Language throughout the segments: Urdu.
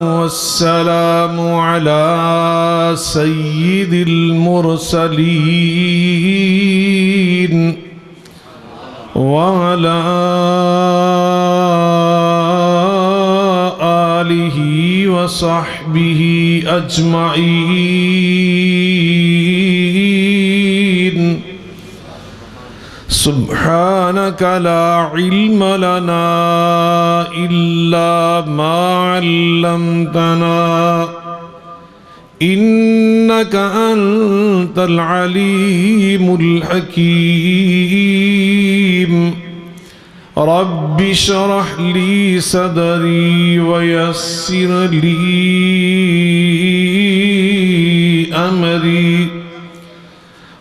والسلام على سيد المرسلين وعلى آله وصحبه أجمعين. سبحانك لا علم لنا إلا ما علمتنا إنك أنت العليم الحكيم. رب اشرح لي صدري ويسر لي أمري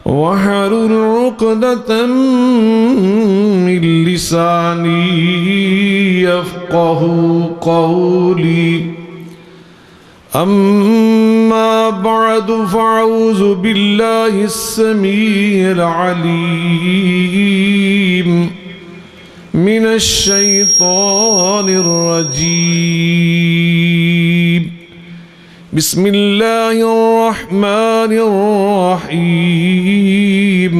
واحلل عقدة من لساني يفقه قولي. أما بعد فأعوذ بالله السميع العليم من الشيطان الرجيم. بسم الله الرحمن الرحيم.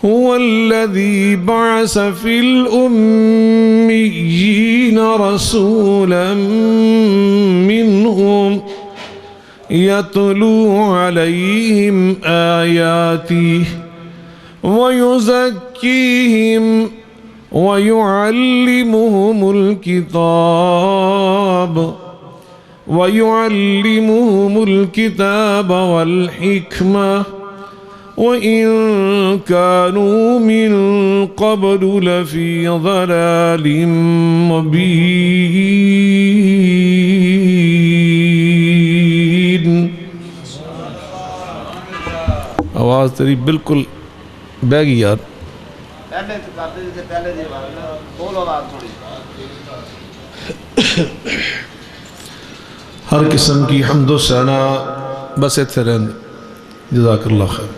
هو الذي بعث في الأميين رسولا منهم يتلو عليهم آياته ويزكيهم ويعلمهم الكتاب والحكمة وإن كانوا من قبل لفي ضلال مبين. آواز تیری بالکل بہ گئی یار. ہر قسم کی حمد و ثنا بس اتنے رہنے. جزاک اللہ خیر.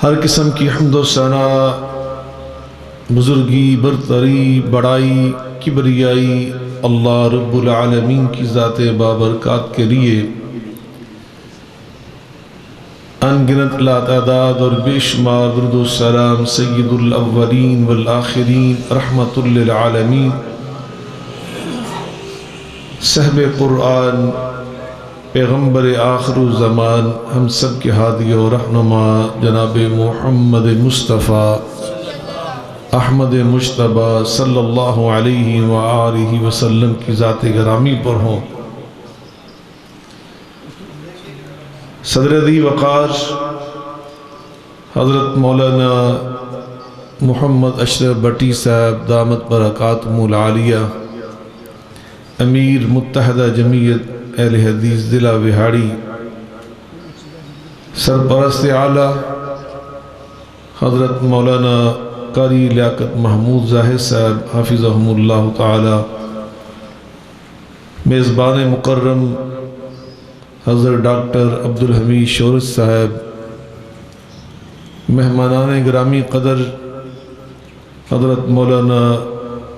ہر قسم کی حمد و ثنا بزرگی برتری بڑائی کبریائی اللہ رب العالمین کی ذات بابرکات کے لیے انگنت لا تعداد اور بے شمار درود و سلام سید الاولین والآخرین رحمت للعالمین صاحب قرآن پیغمبر آخر الزمان ہم سب کے ہادی و رہنما جناب محمد مصطفیٰ احمد مجتبیٰ صلی اللہ علیہ وآلہ وسلم کی ذات گرامی پر ہوں. صدر دی وقار حضرت مولانا محمد اشرف بٹی صاحب دامت برکاتہم العالیہ امیر متحدہ جمعیت اہل حدیث ضلع وہاڑی، سرپرست اعلیٰ حضرت مولانا قاری لیاقت محمود ظاہر صاحب حافظہم اللہ تعالی، میزبان مکرم حضرت ڈاکٹر عبدالحمید شورش صاحب، مہمانان گرامی قدر حضرت مولانا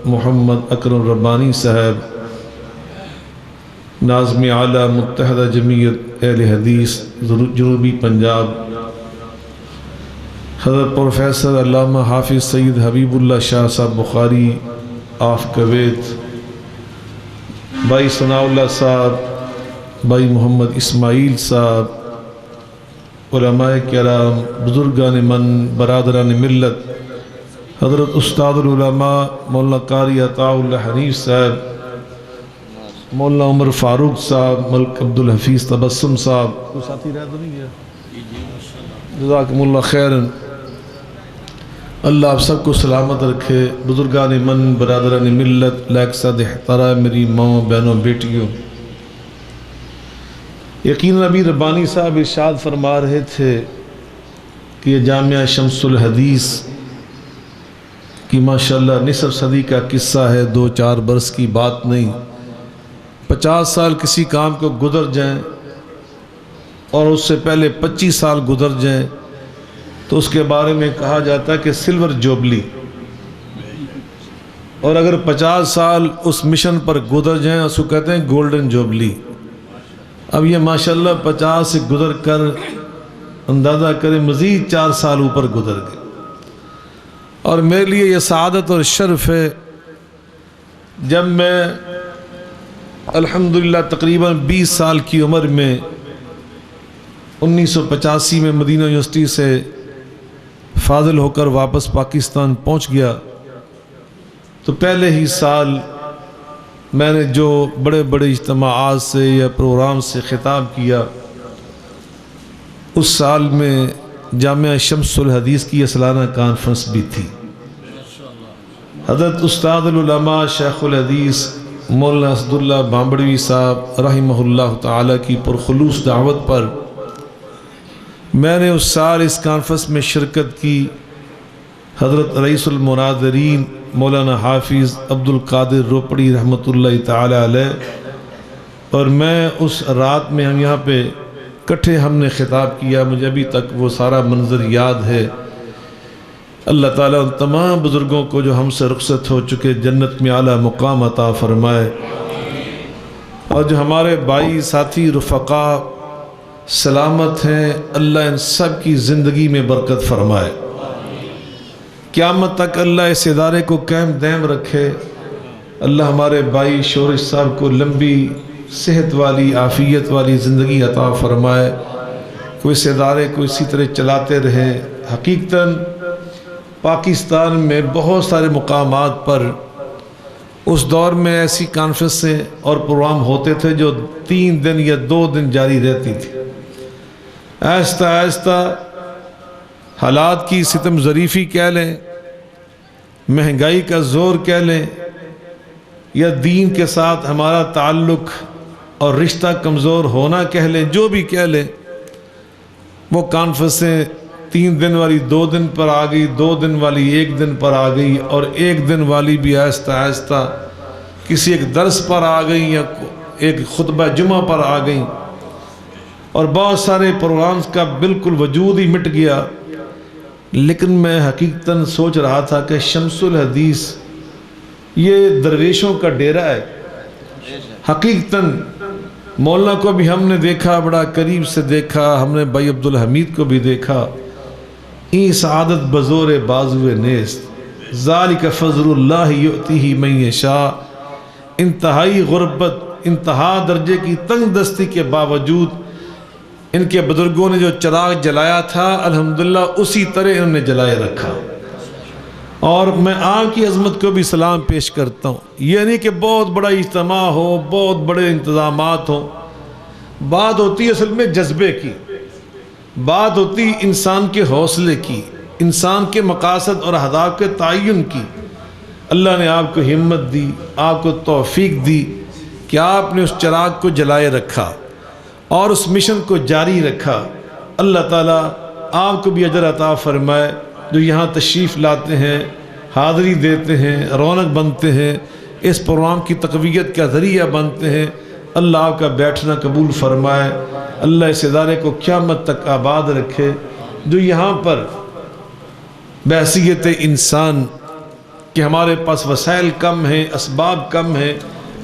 محمد اکرم ربانی صاحب، ناظم اعلیٰ متحدہ جمعیت اہل حدیث جنوبی پنجاب، حضرت پروفیسر علامہ حافظ سید حبیب اللہ شاہ صاحب بخاری آف کویت، بھائی ثناء اللہ صاحب، بھائی محمد اسماعیل صاحب، علماء کرام، بزرگان من، برادران ملت، حضرت استاد العلماء مولانا قاری عطاء اللہ حنیف صاحب، مولانا عمر فاروق صاحب، ملک عبدالحفیظ تبسم صاحب، کوئی ساتھی رہ تو نہیں گیا؟ جزاکم اللہ خیرن. اللہ آپ سب کو سلامت رکھے. بزرگان من، برادران ملت، لائق صد احترام میری ماں بہنوں بیٹیوں، یقیناً ابھی ربانی صاحب ارشاد فرما رہے تھے کہ یہ جامعہ شمس الحدیث کی ماشاءاللہ نصف صدی کا قصہ ہے، 2-4 برس کی بات نہیں. 50 سال کسی کام کو گزر جائیں اور اس سے پہلے 25 سال گزر جائیں تو اس کے بارے میں کہا جاتا ہے کہ سلور جوبلی. اور اگر 50 سال اس مشن پر گزر جائیں اس کو کہتے ہیں گولڈن جوبلی۔ اب یہ ماشاءاللہ 50 سے گزر کر اندازہ کریں مزید 4 سال اوپر گزر گئے، اور میرے لیے یہ سعادت اور شرف ہے جب میں الحمدللہ تقریباً 20 سال کی عمر میں 1985 میں مدینہ یونیورسٹی سے فاضل ہو کر واپس پاکستان پہنچ گیا، تو پہلے ہی سال میں نے جو بڑے بڑے اجتماعات سے یا پروگرام سے خطاب کیا، اس سال میں جامعہ شمس الحدیث کی سالانہ کانفرنس بھی تھی۔ حضرت استاد العلماء شیخ الحدیث مولانا اسداللہ بامبڑوی صاحب رحمہ اللہ تعالیٰ کی پرخلوص دعوت پر میں نے اس سال اس کانفرنس میں شرکت کی۔ حضرت رئیس المناظرین مولانا حافظ عبد القادر روپڑی رحمۃ اللہ تعالی علیہ اور میں اس رات میں ہم یہاں پہ کٹھے ہم نے خطاب کیا، مجھے ابھی تک وہ سارا منظر یاد ہے۔ اللہ تعالیٰ ان تمام بزرگوں کو جو ہم سے رخصت ہو چکے جنت میں اعلیٰ مقام عطا فرمائے، اور جو ہمارے بھائی ساتھی رفقا سلامت ہیں، اللہ ان سب کی زندگی میں برکت فرمائے، قیامت تک اللہ اس ادارے کو قائم دائم رکھے۔ اللہ ہمارے بھائی شورش صاحب کو لمبی صحت والی عافیت والی زندگی عطا فرمائے، کوئی اس ادارے کو اسی طرح چلاتے رہے۔ حقیقتاً پاکستان میں بہت سارے مقامات پر اس دور میں ایسی کانفرنسیں اور پروگرام ہوتے تھے جو 3 دن یا 2 دن جاری رہتی تھی۔ آہستہ آہستہ حالات کی ستم ظریفی کہہ لیں، مہنگائی کا زور کہہ لیں، یا دین کے ساتھ ہمارا تعلق اور رشتہ کمزور ہونا کہہ لیں، جو بھی کہہ لیں، وہ کانفرنسیں 3 دن والی 2 دن پر آ گئی، 2 دن والی 1 دن پر آ گئی، اور 1 دن والی بھی آہستہ آہستہ کسی ایک درس پر آ گئی یا ایک خطبہ جمعہ پر آ گئی، اور بہت سارے پروگرامز کا بالکل وجود ہی مٹ گیا۔ لیکن میں حقیقتاً سوچ رہا تھا کہ شمس الحدیث یہ درویشوں کا ڈیرہ ہے۔ حقیقتاً مولانا کو بھی ہم نے دیکھا، بڑا قریب سے دیکھا، ہم نے بھائی عبدالحمید کو بھی دیکھا۔ این سعادت بزور بازو نیست، ذالک فضل اللہ یؤتیہ من یشاء۔ انتہائی غربت، انتہا درجے کی تنگ دستی کے باوجود ان کے بزرگوں نے جو چراغ جلایا تھا الحمدللہ اسی طرح انہوں نے جلائے رکھا، اور میں آپ کی عظمت کو بھی سلام پیش کرتا ہوں۔ یہ نہیں کہ بہت بڑا اجتماع ہو، بہت بڑے انتظامات ہوں، بات ہوتی ہے اصل میں جذبے کی، بات ہوتی انسان کے حوصلے کی، انسان کے مقاصد اور اہداف کے تعین کی۔ اللہ نے آپ کو ہمت دی، آپ کو توفیق دی کہ آپ نے اس چراغ کو جلائے رکھا اور اس مشن کو جاری رکھا۔ اللہ تعالیٰ آپ کو بھی اجر عطا فرمائے، جو یہاں تشریف لاتے ہیں، حاضری دیتے ہیں، رونق بنتے ہیں، اس پروگرام کی تقویت کا ذریعہ بنتے ہیں۔ اللہ آپ کا بیٹھنا قبول فرمائے، اللہ اس ادارے کو قیامت تک آباد رکھے۔ جو یہاں پر بحیثیت انسان کہ ہمارے پاس وسائل کم ہیں، اسباب کم ہیں،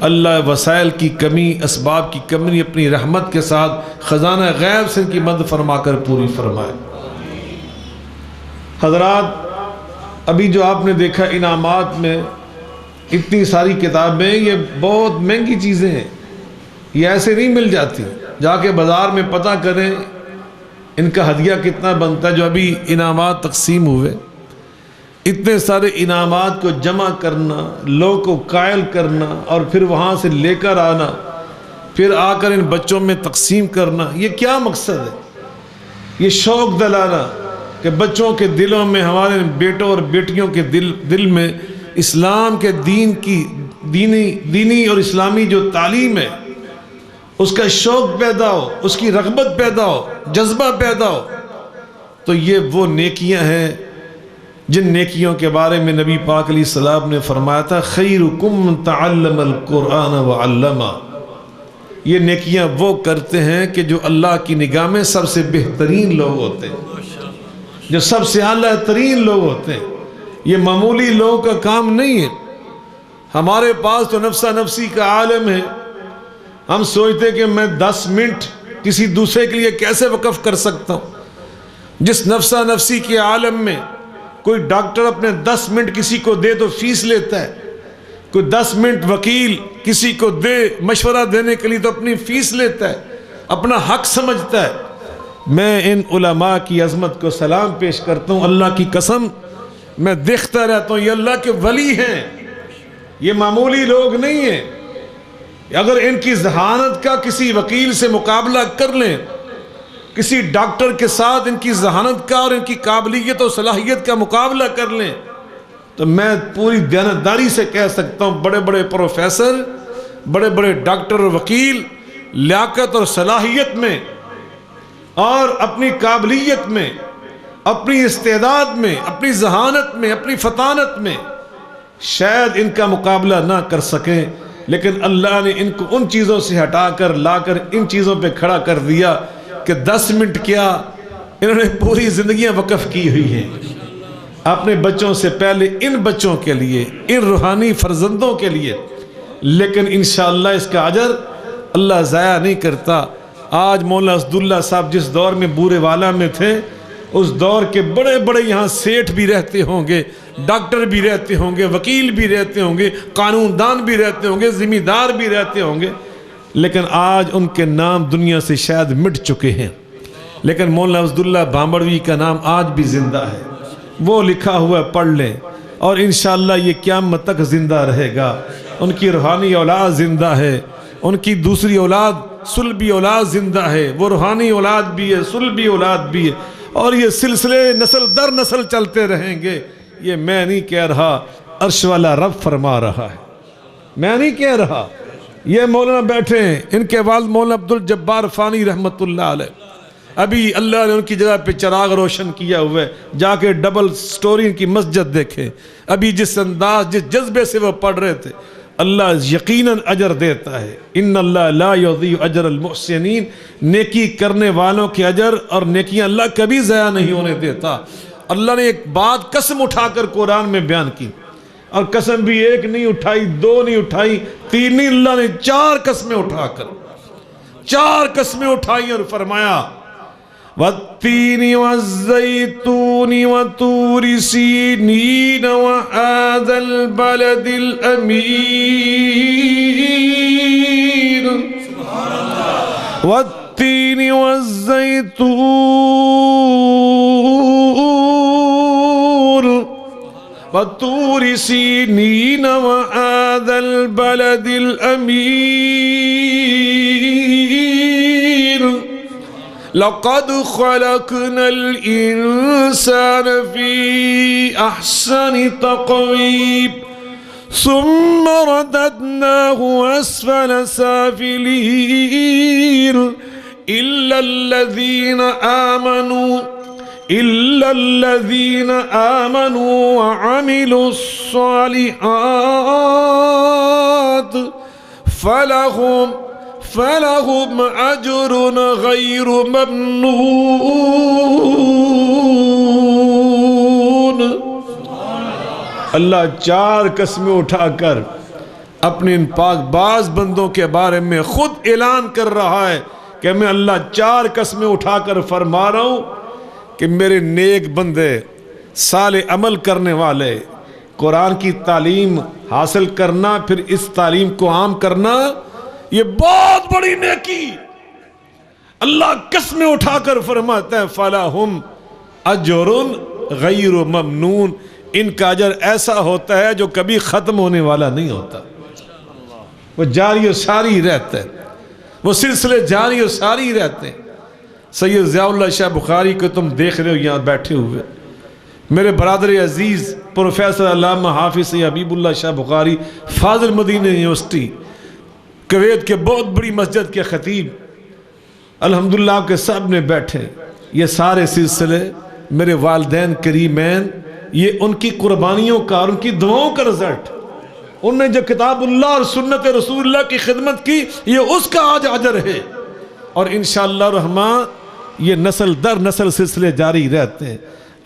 اللہ وسائل کی کمی، اسباب کی کمی اپنی رحمت کے ساتھ خزانہ غیب سے ان کی مدد فرما کر پوری فرمائے۔ حضرات، ابھی جو آپ نے دیکھا انعامات میں اتنی ساری کتابیں، یہ بہت مہنگی چیزیں ہیں، یہ ایسے نہیں مل جاتی۔ جا کے بازار میں پتہ کریں ان کا ہدیہ کتنا بنتا ہے۔ جو ابھی انعامات تقسیم ہوئے، اتنے سارے انعامات کو جمع کرنا، لوگوں کو قائل کرنا، اور پھر وہاں سے لے کر آنا، پھر آ کر ان بچوں میں تقسیم کرنا، یہ کیا مقصد ہے؟ یہ شوق دلانا کہ بچوں کے دلوں میں، ہمارے بیٹوں اور بیٹیوں کے دل میں اسلام کے دین کی دینی اور اسلامی جو تعلیم ہے اس کا شوق پیدا ہو، اس کی رغبت پیدا ہو، جذبہ پیدا ہو۔ تو یہ وہ نیکیاں ہیں جن نیکیوں کے بارے میں نبی پاک علیہ السلام نے فرمایا تھا خیرکم من تعلم القرآن وعلمہ۔ یہ نیکیاں وہ کرتے ہیں کہ جو اللہ کی نگاہ میں سب سے بہترین لوگ ہوتے ہیں، جو سب سے اعلیٰ ترین لوگ ہوتے ہیں۔ یہ معمولی لوگوں کا کام نہیں ہے۔ ہمارے پاس تو نفسہ نفسی کا عالم ہے، ہم سوچتے کہ میں 10 منٹ کسی دوسرے کے لیے کیسے وقف کر سکتا ہوں۔ جس نفسہ نفسی کے عالم میں کوئی ڈاکٹر اپنے 10 منٹ کسی کو دے تو فیس لیتا ہے، کوئی 10 منٹ وکیل کسی کو دے مشورہ دینے کے لیے تو اپنی فیس لیتا ہے، اپنا حق سمجھتا ہے۔ میں ان علماء کی عظمت کو سلام پیش کرتا ہوں، اللہ کی قسم میں دیکھتا رہتا ہوں یہ اللہ کے ولی ہیں، یہ معمولی لوگ نہیں ہیں۔ اگر ان کی ذہانت کا کسی وکیل سے مقابلہ کر لیں، کسی ڈاکٹر کے ساتھ ان کی ذہانت کا اور ان کی قابلیت اور صلاحیت کا مقابلہ کر لیں تو میں پوری دیانتداری سے کہہ سکتا ہوں بڑے بڑے پروفیسر، بڑے بڑے ڈاکٹر اور وکیل لیاقت اور صلاحیت میں اور اپنی قابلیت میں، اپنی استعداد میں، اپنی ذہانت میں، اپنی فطانت میں شاید ان کا مقابلہ نہ کر سکیں، لیکن اللہ نے ان کو ان چیزوں سے ہٹا کر لا کر ان چیزوں پہ کھڑا کر دیا کہ 10 منٹ کیا انہوں نے پوری زندگیاں وقف کی ہوئی ہیں اپنے بچوں سے پہلے، ان بچوں کے لیے، ان روحانی فرزندوں کے لیے، لیکن انشاءاللہ اس کا اجر اللہ ضائع نہیں کرتا۔ آج مولانا اسداللہ صاحب جس دور میں بورے والا میں تھے، اس دور کے بڑے بڑے یہاں سیٹھ بھی رہتے ہوں گے، ڈاکٹر بھی رہتے ہوں گے، وکیل بھی رہتے ہوں گے، قانون دان بھی رہتے ہوں گے، ذمہ دار بھی رہتے ہوں گے، لیکن آج ان کے نام دنیا سے شاید مٹ چکے ہیں، لیکن مولانا اسداللہ بھامبڑوی کا نام آج بھی زندہ ہے۔ وہ لکھا ہوا پڑھ لیں اور انشاءاللہ یہ قیامت تک زندہ رہے گا۔ ان کی روحانی اولاد زندہ ہے، ان کی دوسری اولاد سلبی اولاد زندہ ہے، وہ روحانی اولاد بھی ہے، سلبی اولاد بھی ہے، اور یہ سلسلے نسل در نسل چلتے رہیں گے۔ یہ میں نہیں کہہ رہا، عرش والا رب فرما رہا ہے، میں نہیں کہہ رہا۔ یہ مولانا بیٹھے ہیں، ان کے والد مولانا عبدالجبار فانی رحمت اللہ علیہ، ابھی اللہ نے ان کی جگہ پہ چراغ روشن کیا ہوا ہے، جا کے ڈبل سٹوری ان کی مسجد دیکھیں۔ ابھی جس انداز جس جذبے سے وہ پڑھ رہے تھے، اللہ یقیناً اجر دیتا ہے۔ ان اللہ لا یضیع اجر المحسنین، نیکی کرنے والوں کے اجر اور نیکیاں اللہ کبھی ضائع نہیں ہونے دیتا۔ اللہ نے ایک بات قسم اٹھا کر قرآن میں بیان کی، اور قسم بھی ایک نہیں اٹھائی، 2 نہیں اٹھائی، 3 نہیں، اللہ نے 4 قسمیں اٹھا کر 4 قسمیں اٹھائی اور فرمایا وَالتِّينِ وَالزَّيْتُونِ وَطُورِ سِينِينَ وَهَٰذَا الْبَلَدِ الْأَمِينِ وَالتِّينِ وَالزَّيْتُونِ وَطُورِ سِينِينَ وَهَٰذَا الْبَلَدِ الْأَمِينِ لَقَدْ خَلَقْنَا الْإِنسَانَ فِي أَحْسَنِ تَقْوِيمٍ ثُمَّ رَدَدْنَاهُ أَسْفَلَ سَافِلِينَ إِلَّا الَّذِينَ آمَنُوا وَعَمِلُوا الصَّالِحَاتِ فَلَهُمْ أَجْرٌ غَيْرُ مَمْنُونٍ۔ اللہ 4 قسمیں اٹھا کر اپنے ان پاک باز بندوں کے بارے میں خود اعلان کر رہا ہے کہ میں اللہ 4 قسمیں اٹھا کر فرما رہا ہوں کہ میرے نیک بندے، صالح عمل کرنے والے، قرآن کی تعلیم حاصل کرنا، پھر اس تعلیم کو عام کرنا، یہ بہت بڑی نیکی۔ اللہ قسمیں اٹھا کر فرماتا ہے فَلَهُمْ أَجْرٌ غَيْرُ مَمْنُونَ، ان کا اجر ایسا ہوتا ہے جو کبھی ختم ہونے والا نہیں ہوتا، وہ جاری و ساری رہتا ہے، وہ سلسلے جاری و ساری رہتے ہیں۔ سید ضیاء اللہ شاہ بخاری کو تم دیکھ رہے ہو یہاں بیٹھے ہوئے، میرے برادر عزیز پروفیسر علامہ حافظ سید حبیب اللہ شاہ بخاری، فاضل مدینہ یونیورسٹی کویت کے بہت بڑی مسجد کے خطیب، الحمدللہ آپ کے سب نے بیٹھے۔ یہ سارے سلسلے میرے والدین کریمین، یہ ان کی قربانیوں کا اور ان کی دعاؤں کا رزلٹ، انہوں نے جو کتاب اللہ اور سنت رسول اللہ کی خدمت کی، یہ اس کا آج اجر ہے، اور انشاءاللہ الرحمن یہ نسل در نسل سلسلے جاری رہتے ہیں۔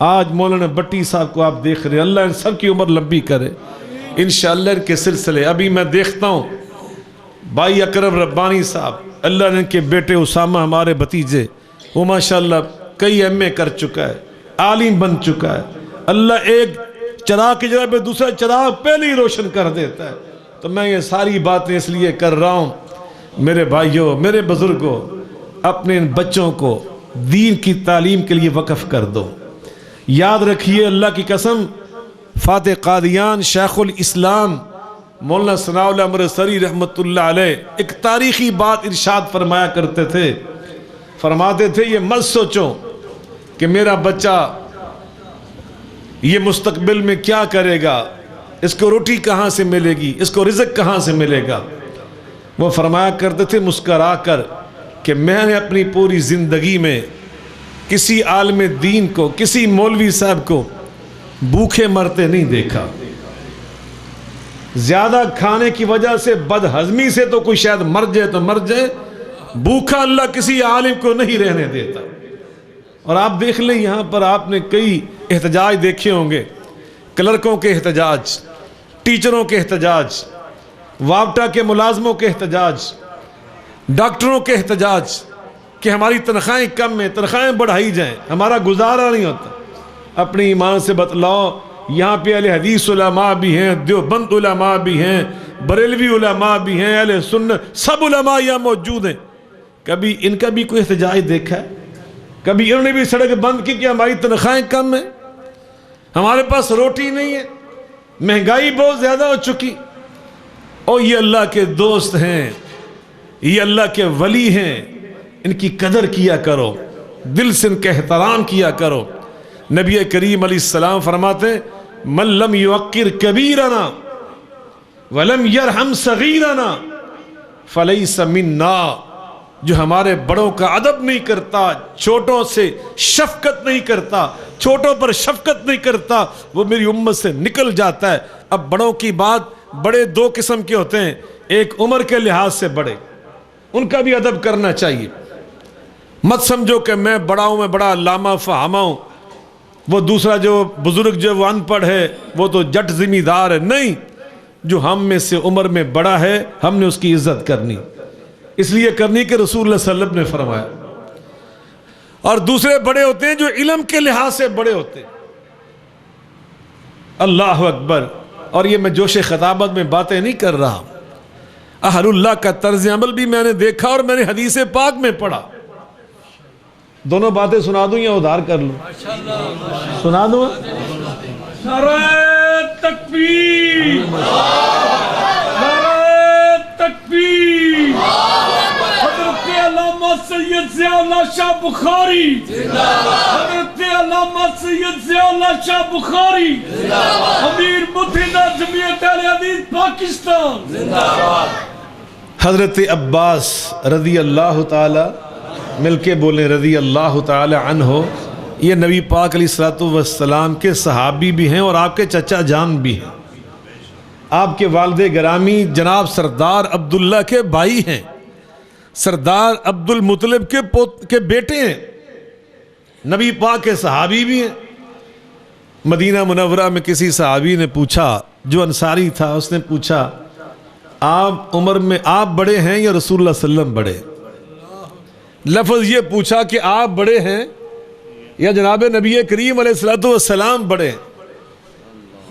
آج مولانا بٹی صاحب کو آپ دیکھ رہے ہیں، اللہ ان سب کی عمر لمبی کرے، انشاءاللہ ان کے سلسلے ابھی میں دیکھتا ہوں بھائی اکرم ربانی صاحب، اللہ نے ان کے بیٹے اسامہ ہمارے بھتیجے، وہ ماشاءاللہ کئی ایم کر چکا ہے، عالم بن چکا ہے، اللہ ایک چراغ کی جگہ پہ دوسرا چراغ پہلے ہی روشن کر دیتا ہے۔ تو میں یہ ساری باتیں اس لیے کر رہا ہوں، میرے بھائیوں، میرے بزرگوں، اپنے ان بچوں کو دین کی تعلیم کے لیے وقف کر دو۔ یاد رکھیے اللہ کی قسم، فاتح قادیان شیخ الاسلام مولانا ثناء اللہ امرتسری رحمۃ اللہ علیہ ایک تاریخی بات ارشاد فرمایا کرتے تھے، فرماتے تھے یہ مت سوچو کہ میرا بچہ یہ مستقبل میں کیا کرے گا، اس کو روٹی کہاں سے ملے گی، اس کو رزق کہاں سے ملے گا۔ وہ فرمایا کرتے تھے مسکرا کر کہ میں نے اپنی پوری زندگی میں کسی عالم دین کو، کسی مولوی صاحب کو بھوکے مرتے نہیں دیکھا۔ زیادہ کھانے کی وجہ سے، بد ہضمی سے تو کوئی شاید مر جائے تو مر جائے، بھوکا اللہ کسی عالم کو نہیں رہنے دیتا۔ اور آپ دیکھ لیں یہاں پر آپ نے کئی احتجاج دیکھے ہوں گے، کلرکوں کے احتجاج، ٹیچروں کے احتجاج، وابٹا کے ملازموں کے احتجاج، ڈاکٹروں کے احتجاج کہ ہماری تنخواہیں کم ہیں، تنخواہیں بڑھائی جائیں، ہمارا گزارا نہیں ہوتا۔ اپنی ایمان سے بتلاؤ، یہاں پہ اہل حدیث علماء بھی ہیں، دیوبند علماء بھی ہیں، بریلوی علماء بھی ہیں، اہل سنت، سب علماء یہاں موجود ہیں، کبھی ان کا بھی کوئی احتجاج دیکھا ہے؟ کبھی انہوں نے بھی سڑک بند کی کہ ہماری تنخواہیں کم ہیں، ہمارے پاس روٹی نہیں ہے، مہنگائی بہت زیادہ ہو چکی؟ اور یہ اللہ کے دوست ہیں، یہ اللہ کے ولی ہیں، ان کی قدر کیا کرو، دل سے ان کا احترام کیا کرو۔ نبی کریم علیہ السلام فرماتے ہیں من لم یوقر کبیرنا ولم یرحم صغیرنا فلیس منا، جو ہمارے بڑوں کا ادب نہیں کرتا، چھوٹوں سے شفقت نہیں کرتا، چھوٹوں پر شفقت نہیں کرتا، وہ میری امت سے نکل جاتا ہے۔ اب بڑوں کی بات، بڑے دو قسم کے ہوتے ہیں، ایک عمر کے لحاظ سے بڑے، ان کا بھی ادب کرنا چاہیے۔ مت سمجھو کہ میں بڑا ہوں، میں بڑا علامہ فہامہ ہوں، وہ دوسرا جو بزرگ جو وہ ان پڑھ ہے وہ تو جٹ ذمہ دار ہے، نہیں، جو ہم میں سے عمر میں بڑا ہے ہم نے اس کی عزت کرنی، اس لیے کرنی کہ رسول اللہ صلی اللہ علیہ وسلم نے فرمایا۔ اور دوسرے بڑے ہوتے ہیں جو علم کے لحاظ سے بڑے ہوتے ہیں۔ اللہ اکبر۔ اور یہ میں جوش خطابت میں باتیں نہیں کر رہا، اہل اللہ کا طرز عمل بھی میں نے دیکھا اور میں نے حدیث پاک میں پڑھا۔ دونوں باتیں سنا دوں یا ادھار کر لوں؟ سنا دوں؟ نعرہ تکبیر، نعرہ تکبیر، حضرت علامہ سید ضیاء اللہ شاہ بخاری، حضرت علامہ سید ضیاء اللہ شاہ بخاری، امیر متحدہ جمعیت اہل حدیث پاکستان، حضرت عباس رضی اللہ تعالی، مل کے بولیں رضی اللہ تعالی عنہ، یہ نبی پاک علیہ الصلوۃ والسلام کے صحابی بھی ہیں اور آپ کے چچا جان بھی ہیں، آپ کے والد گرامی جناب سردار عبداللہ کے بھائی ہیں، سردار عبد المطلب کے بیٹے ہیں، نبی پاک کے صحابی بھی ہیں۔ مدینہ منورہ میں کسی صحابی نے پوچھا، جو انصاری تھا، اس نے پوچھا آپ عمر میں آپ بڑے ہیں یا رسول اللہ صلی اللہ علیہ وسلم بڑے؟ لفظ یہ پوچھا کہ آپ بڑے ہیں یا جناب نبی کریم علیہ السلام بڑے ہیں؟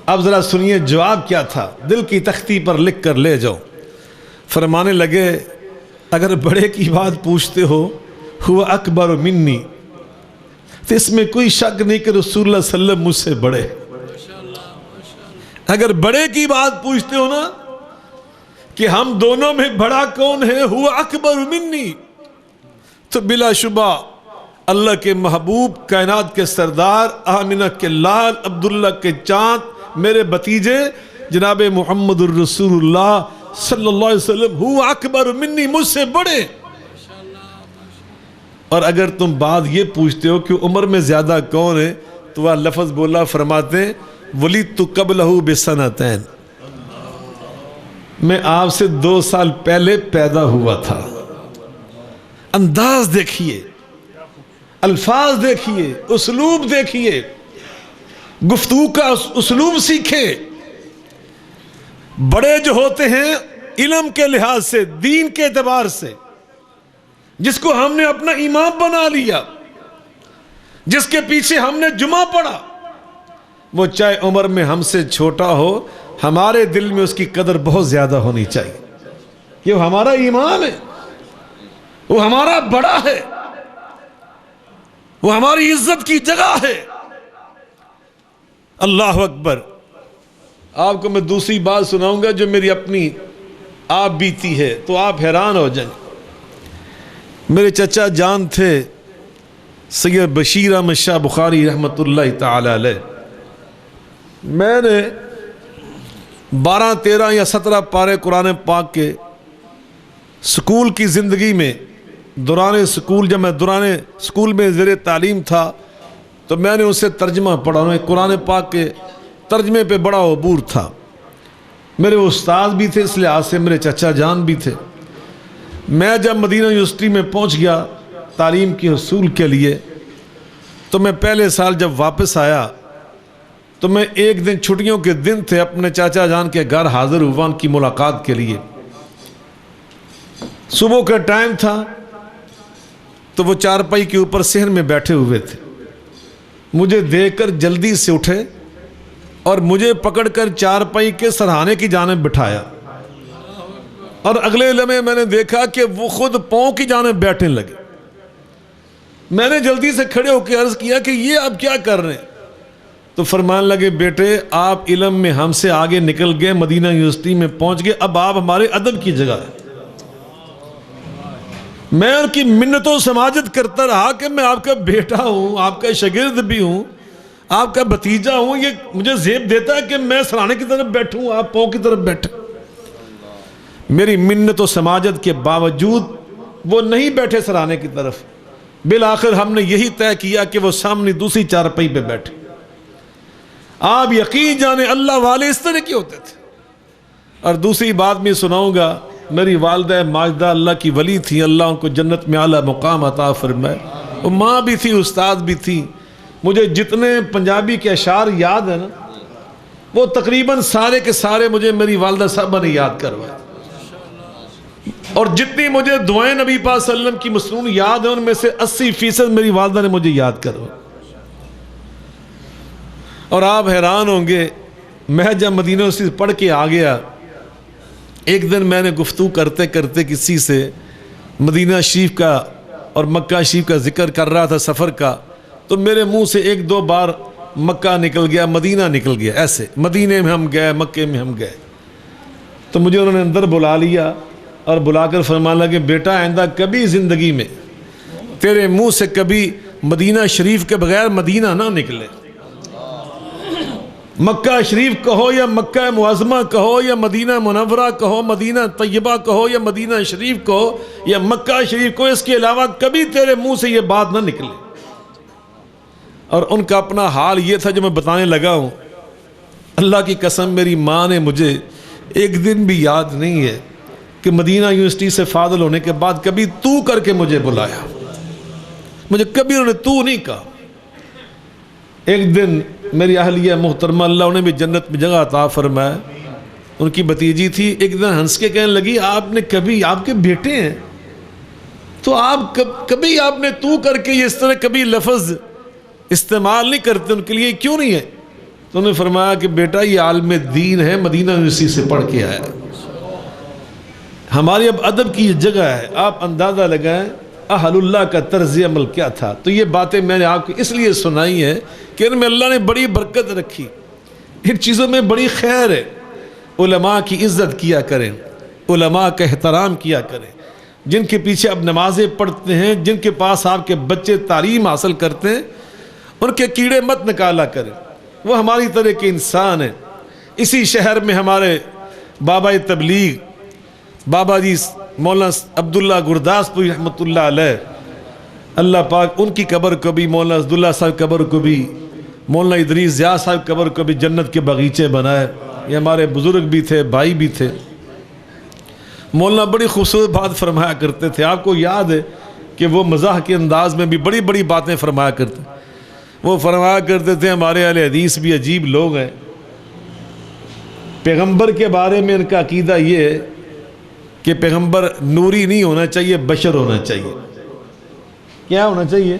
اب ذرا سنیے جواب کیا تھا، دل کی تختی پر لکھ کر لے جاؤ۔ فرمانے لگے اگر بڑے کی بات پوچھتے ہو ہوا اکبر منی، تو اس میں کوئی شک نہیں کہ رسول اللہ صلی اللہ علیہ وسلم مجھ سے بڑے۔ اگر بڑے کی بات پوچھتے ہو نا کہ ہم دونوں میں بڑا کون ہے، ہوا اکبر منی، تو بلا شبہ اللہ کے محبوب، کائنات کے سردار، آمنہ کے لال، عبداللہ کے چاند، میرے بھتیجے جناب محمد الرسول اللہ صلی اللہ علیہ وسلم ہوا اکبر منی، مجھ سے بڑے۔ اور اگر تم بات یہ پوچھتے ہو کہ عمر میں زیادہ کون ہے، تو وہ لفظ بولا، فرماتے ہیں ولیدت قبلہ بسنتین، میں آپ سے 2 سال پہلے پیدا ہوا تھا۔ انداز دیکھیے، الفاظ دیکھیے، اسلوب دیکھیے، گفتگو کا اسلوب سیکھیں۔ بڑے جو ہوتے ہیں علم کے لحاظ سے، دین کے اعتبار سے، جس کو ہم نے اپنا امام بنا لیا، جس کے پیچھے ہم نے جمعہ پڑھا، وہ چاہے عمر میں ہم سے چھوٹا ہو، ہمارے دل میں اس کی قدر بہت زیادہ ہونی چاہیے کہ وہ ہمارا امام ہے، وہ ہمارا بڑا ہے، وہ ہماری عزت کی جگہ ہے۔ اللہ اکبر۔ آپ کو میں دوسری بات سناؤں گا جو میری اپنی آپ بیتی ہے تو آپ حیران ہو جائیں۔ میرے چچا جان تھے سید بشیر احمد شاہ بخاری رحمۃ اللہ تعالی علیہ۔ میں نے 12 13 یا 17 پارے قرآن پاک کے سکول کی زندگی میں دوران سکول، جب میں دوران سکول میں زیر تعلیم تھا تو میں نے اسے ترجمہ پڑھا، قرآن پاک کے ترجمے پہ بڑا عبور تھا۔ میرے استاد بھی تھے، اس لحاظ سے میرے چچا جان بھی تھے۔ میں جب مدینہ یونیورسٹی میں پہنچ گیا تعلیم کے حصول کے لیے تو میں پہلے سال جب واپس آیا تو میں ایک دن چھٹیوں کے دن تھے، اپنے چاچا جان کے گھر حاضر ہوا ان کی ملاقات کے لیے۔ صبح کا ٹائم تھا تو وہ چارپائی کے اوپر صحن میں بیٹھے ہوئے تھے، مجھے دیکھ کر جلدی سے اٹھے اور مجھے پکڑ کر چارپائی کے سرہانے کی جانب بٹھایا، اور اگلے لمحے میں نے دیکھا کہ وہ خود پاؤں کی جانب بیٹھنے لگے۔ میں نے جلدی سے کھڑے ہو کے عرض کیا کہ یہ آپ کیا کر رہے ہیں؟ تو فرمانے لگے بیٹے آپ علم میں ہم سے آگے نکل گئے، مدینہ یونیورسٹی میں پہنچ گئے، اب آپ ہمارے ادب کی جگہ ہے۔ میں ان کی منت و سماجت کرتا رہا کہ میں آپ کا بیٹا ہوں، آپ کا شاگرد بھی ہوں، آپ کا بھتیجا ہوں، یہ مجھے زیب دیتا ہے کہ میں سرانے کی طرف بیٹھوں، آپ پاؤں کی طرف بیٹھیں۔ میری منت و سماجت کے باوجود وہ نہیں بیٹھے سرانے کی طرف۔ بالآخر ہم نے یہی طے کیا کہ وہ سامنے دوسری چارپائی پہ بیٹھے۔ آپ یقین جانے اللہ والے اس طرح کے ہوتے تھے۔ اور دوسری بات میں سناؤں گا، میری والدہ ماجدہ اللہ کی ولی تھی، اللہ ان کو جنت میں اعلیٰ مقام عطا فرمائے۔ وہ ماں بھی تھی، استاد بھی تھی۔ مجھے جتنے پنجابی کے اشعار یاد ہیں نا، وہ تقریباً سارے کے سارے مجھے میری والدہ صاحبہ نے یاد کروائے، اور جتنی مجھے دعائیں نبی پاک صلی اللہ علیہ وسلم کی مسنون یاد ہیں ان میں سے 80% میری والدہ نے مجھے یاد کروائے۔ اور آپ حیران ہوں گے، میں جب مدینہ سے پڑھ کے آ گیا، ایک دن میں نے گفتگو کرتے کرتے کسی سے مدینہ شریف کا اور مکہ شریف کا ذکر کر رہا تھا سفر کا، تو میرے منہ سے 1-2 بار مکہ نکل گیا، مدینہ نکل گیا، ایسے مدینے میں ہم گئے، مکے میں ہم گئے۔ تو مجھے انہوں نے اندر بلا لیا اور بلا کر فرمانے لگے بیٹا آئندہ کبھی زندگی میں تیرے منہ سے کبھی مدینہ شریف کے بغیر مدینہ نہ نکلے۔ مکہ شریف کہو یا مکہ معظمہ کہو یا مدینہ منورہ کہو، مدینہ طیبہ کہو یا مدینہ شریف کہو یا مکہ شریف کہو، اس کے علاوہ کبھی تیرے منہ سے یہ بات نہ نکلے۔ اور ان کا اپنا حال یہ تھا جو میں بتانے لگا ہوں۔ اللہ کی قسم میری ماں نے مجھے ایک دن بھی یاد نہیں ہے کہ مدینہ یونیورسٹی سے فاضل ہونے کے بعد کبھی تو کر کے مجھے بلایا، مجھے کبھی انہوں نے تو نہیں کہا۔ ایک دن میری اہلیہ محترمہ اللہ انہیں بھی جنت میں جگہ عطا فرمائے، ان کی بھتیجی تھی، ایک دن ہنس کے کہنے لگی آپ نے کبھی، آپ کے بیٹے ہیں تو آپ کبھی آپ نے تو کر کے اس طرح کبھی لفظ استعمال نہیں کرتے، ان کے لیے کیوں نہیں ہے؟ تو انہوں نے فرمایا کہ بیٹا یہ عالم دین ہے، مدینہ یونیورسٹی سے پڑھ کے آیا، ہماری اب ادب کی جگہ ہے۔ آپ اندازہ لگائیں اہل اللہ کا طرز عمل کیا تھا۔ تو یہ باتیں میں نے آپ کو اس لیے سنائی ہیں کہ ان میں اللہ نے بڑی برکت رکھی، ان چیزوں میں بڑی خیر ہے۔ علماء کی عزت کیا کریں، علماء کا احترام کیا کریں، جن کے پیچھے اب نمازیں پڑھتے ہیں، جن کے پاس آپ کے بچے تعلیم حاصل کرتے ہیں، ان کے کیڑے مت نکالا کریں، وہ ہماری طرح کے انسان ہیں۔ اسی شہر میں ہمارے بابا تبلیغ بابا جی مولانا عبداللہ گرداس پوری رحمۃ اللہ علیہ، اللہ پاک ان کی قبر کو بھی، مولانا عبداللہ صاحب قبر کو بھی، مولانا ادریس ضیاء صاحب قبر کو بھی جنت کے باغیچے بنائے۔ یہ ہمارے بزرگ بھی تھے، بھائی بھی تھے۔ مولانا بڑی خوبصورت بات فرمایا کرتے تھے، آپ کو یاد ہے کہ وہ مزاح کے انداز میں بھی بڑی بڑی باتیں فرمایا کرتے، وہ فرمایا کرتے تھے ہمارے اہل حدیث بھی عجیب لوگ ہیں، پیغمبر کے بارے میں ان کا عقیدہ یہ ہے کہ پیغمبر نوری نہیں ہونا چاہیے، بشر ہونا چاہیے۔ کیا ہونا چاہیے؟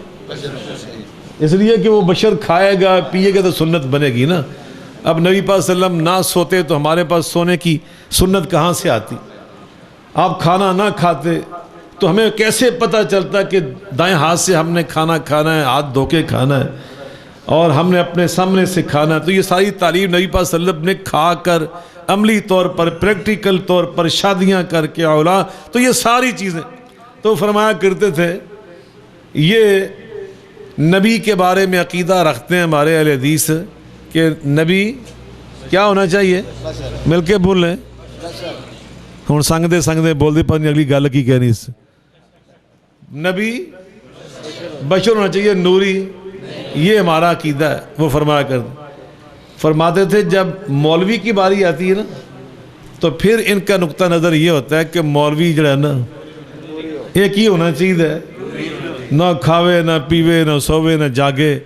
اس لیے کہ وہ بشر کھائے گا پیے گا تو سنت بنے گی نا۔ اب نبی پاک صلی اللہ علیہ وسلم نہ سوتے تو ہمارے پاس سونے کی سنت کہاں سے آتی؟ آپ کھانا نہ کھاتے تو ہمیں کیسے پتہ چلتا کہ دائیں ہاتھ سے ہم نے کھانا کھانا ہے، ہاتھ دھو کے کھانا ہے اور ہم نے اپنے سامنے سے کھانا ہے؟ تو یہ ساری تعلیم نبی پاک صلی اللہ علیہ وسلم نے کھا کر عملی طور پر، پریکٹیکل طور پر، شادیاں کر کے اولاد، تو یہ ساری چیزیں تو فرمایا کرتے تھے یہ نبی کے بارے میں عقیدہ رکھتے ہیں ہمارے اہل حدیث کہ نبی کیا ہونا چاہیے؟ مل کے بول رہے ہیں ہوں سنگتے بولتے پر نہیں اگلی گل کی کہنی اس نبی بشر ہونا چاہیے، نوری، یہ ہمارا عقیدہ ہے۔ وہ فرماتے تھے جب مولوی کی باری آتی ہے نا تو پھر ان کا نقطہ نظر یہ ہوتا ہے کہ مولوی جو ہے نا ایک ہی ہونا چاہیے، نہ کھاوے نہ پیوے نہ سوے نہ جاگے۔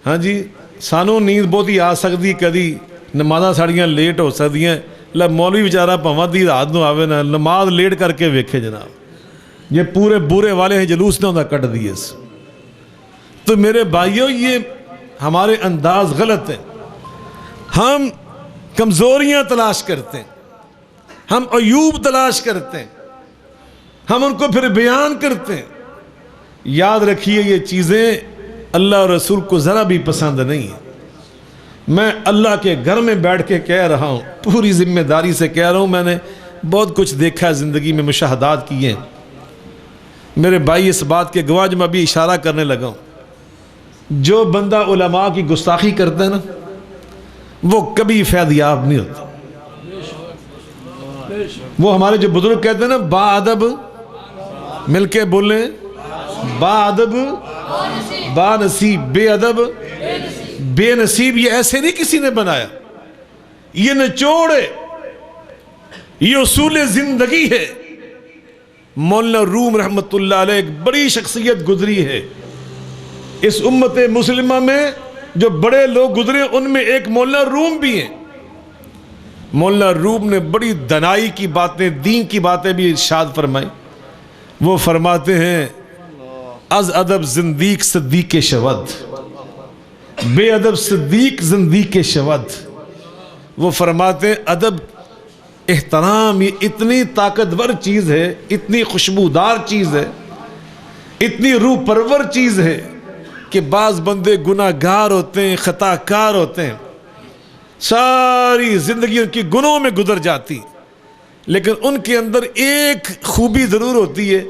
ہاں جی، سانوں نیند بہت ہی آ سکتی، کدی نمازاں ساڑیاں لیٹ ہو سکتی ہیں، مولوی بیچارہ پاواں دی رات نو آوے نا نماز لیٹ کر کے ویکھے جناب، یہ پورے بورے والے ہیں جلوس نہ ہوتا کٹ دیے۔ تو میرے بھائیوں یہ ہمارے انداز غلط ہے، ہم کمزوریاں تلاش کرتے ہیں، ہم عیوب تلاش کرتے ہیں، ہم ان کو پھر بیان کرتے ہیں۔ یاد رکھیے یہ چیزیں اللہ اور رسول کو ذرا بھی پسند نہیں ہیں۔ میں اللہ کے گھر میں بیٹھ کے کہہ رہا ہوں، پوری ذمہ داری سے کہہ رہا ہوں، میں نے بہت کچھ دیکھا ہے زندگی میں، مشاہدات کیے ہیں میرے بھائی، اس بات کے گواہ میں ابھی اشارہ کرنے لگا ہوں۔ جو بندہ علماء کی گستاخی کرتا ہے نا وہ کبھی فیض یاب نہیں ہوتا۔ وہ ہمارے جو بزرگ کہتے ہیں نا با ادب، مل کے بولیں، با ادب با نصیب، بے ادب بے نصیب۔ یہ ایسے نہیں کسی نے بنایا، یہ نچوڑ ہے، یہ اصول زندگی ہے۔ مولانا روم رحمت اللہ علیہ ایک بڑی شخصیت گزری ہے اس امت مسلمہ میں، جو بڑے لوگ گزرے ان میں ایک مولانا روم بھی ہیں۔ مولانا روم نے بڑی دنائی کی باتیں، دین کی باتیں بھی ارشاد فرمائی۔ وہ فرماتے ہیں از ادب زندیق صدیق شود، بے ادب صدیق زندیق شود۔ وہ فرماتے ہیں ادب، احترام، یہ اتنی طاقتور چیز ہے، اتنی خوشبودار چیز ہے، اتنی روح پرور چیز ہے کہ بعض بندے گناہ گار ہوتے ہیں، خطا کار ہوتے ہیں، ساری زندگی ان کی گناہوں میں گزر جاتی، لیکن ان کے اندر ایک خوبی ضرور ہوتی ہے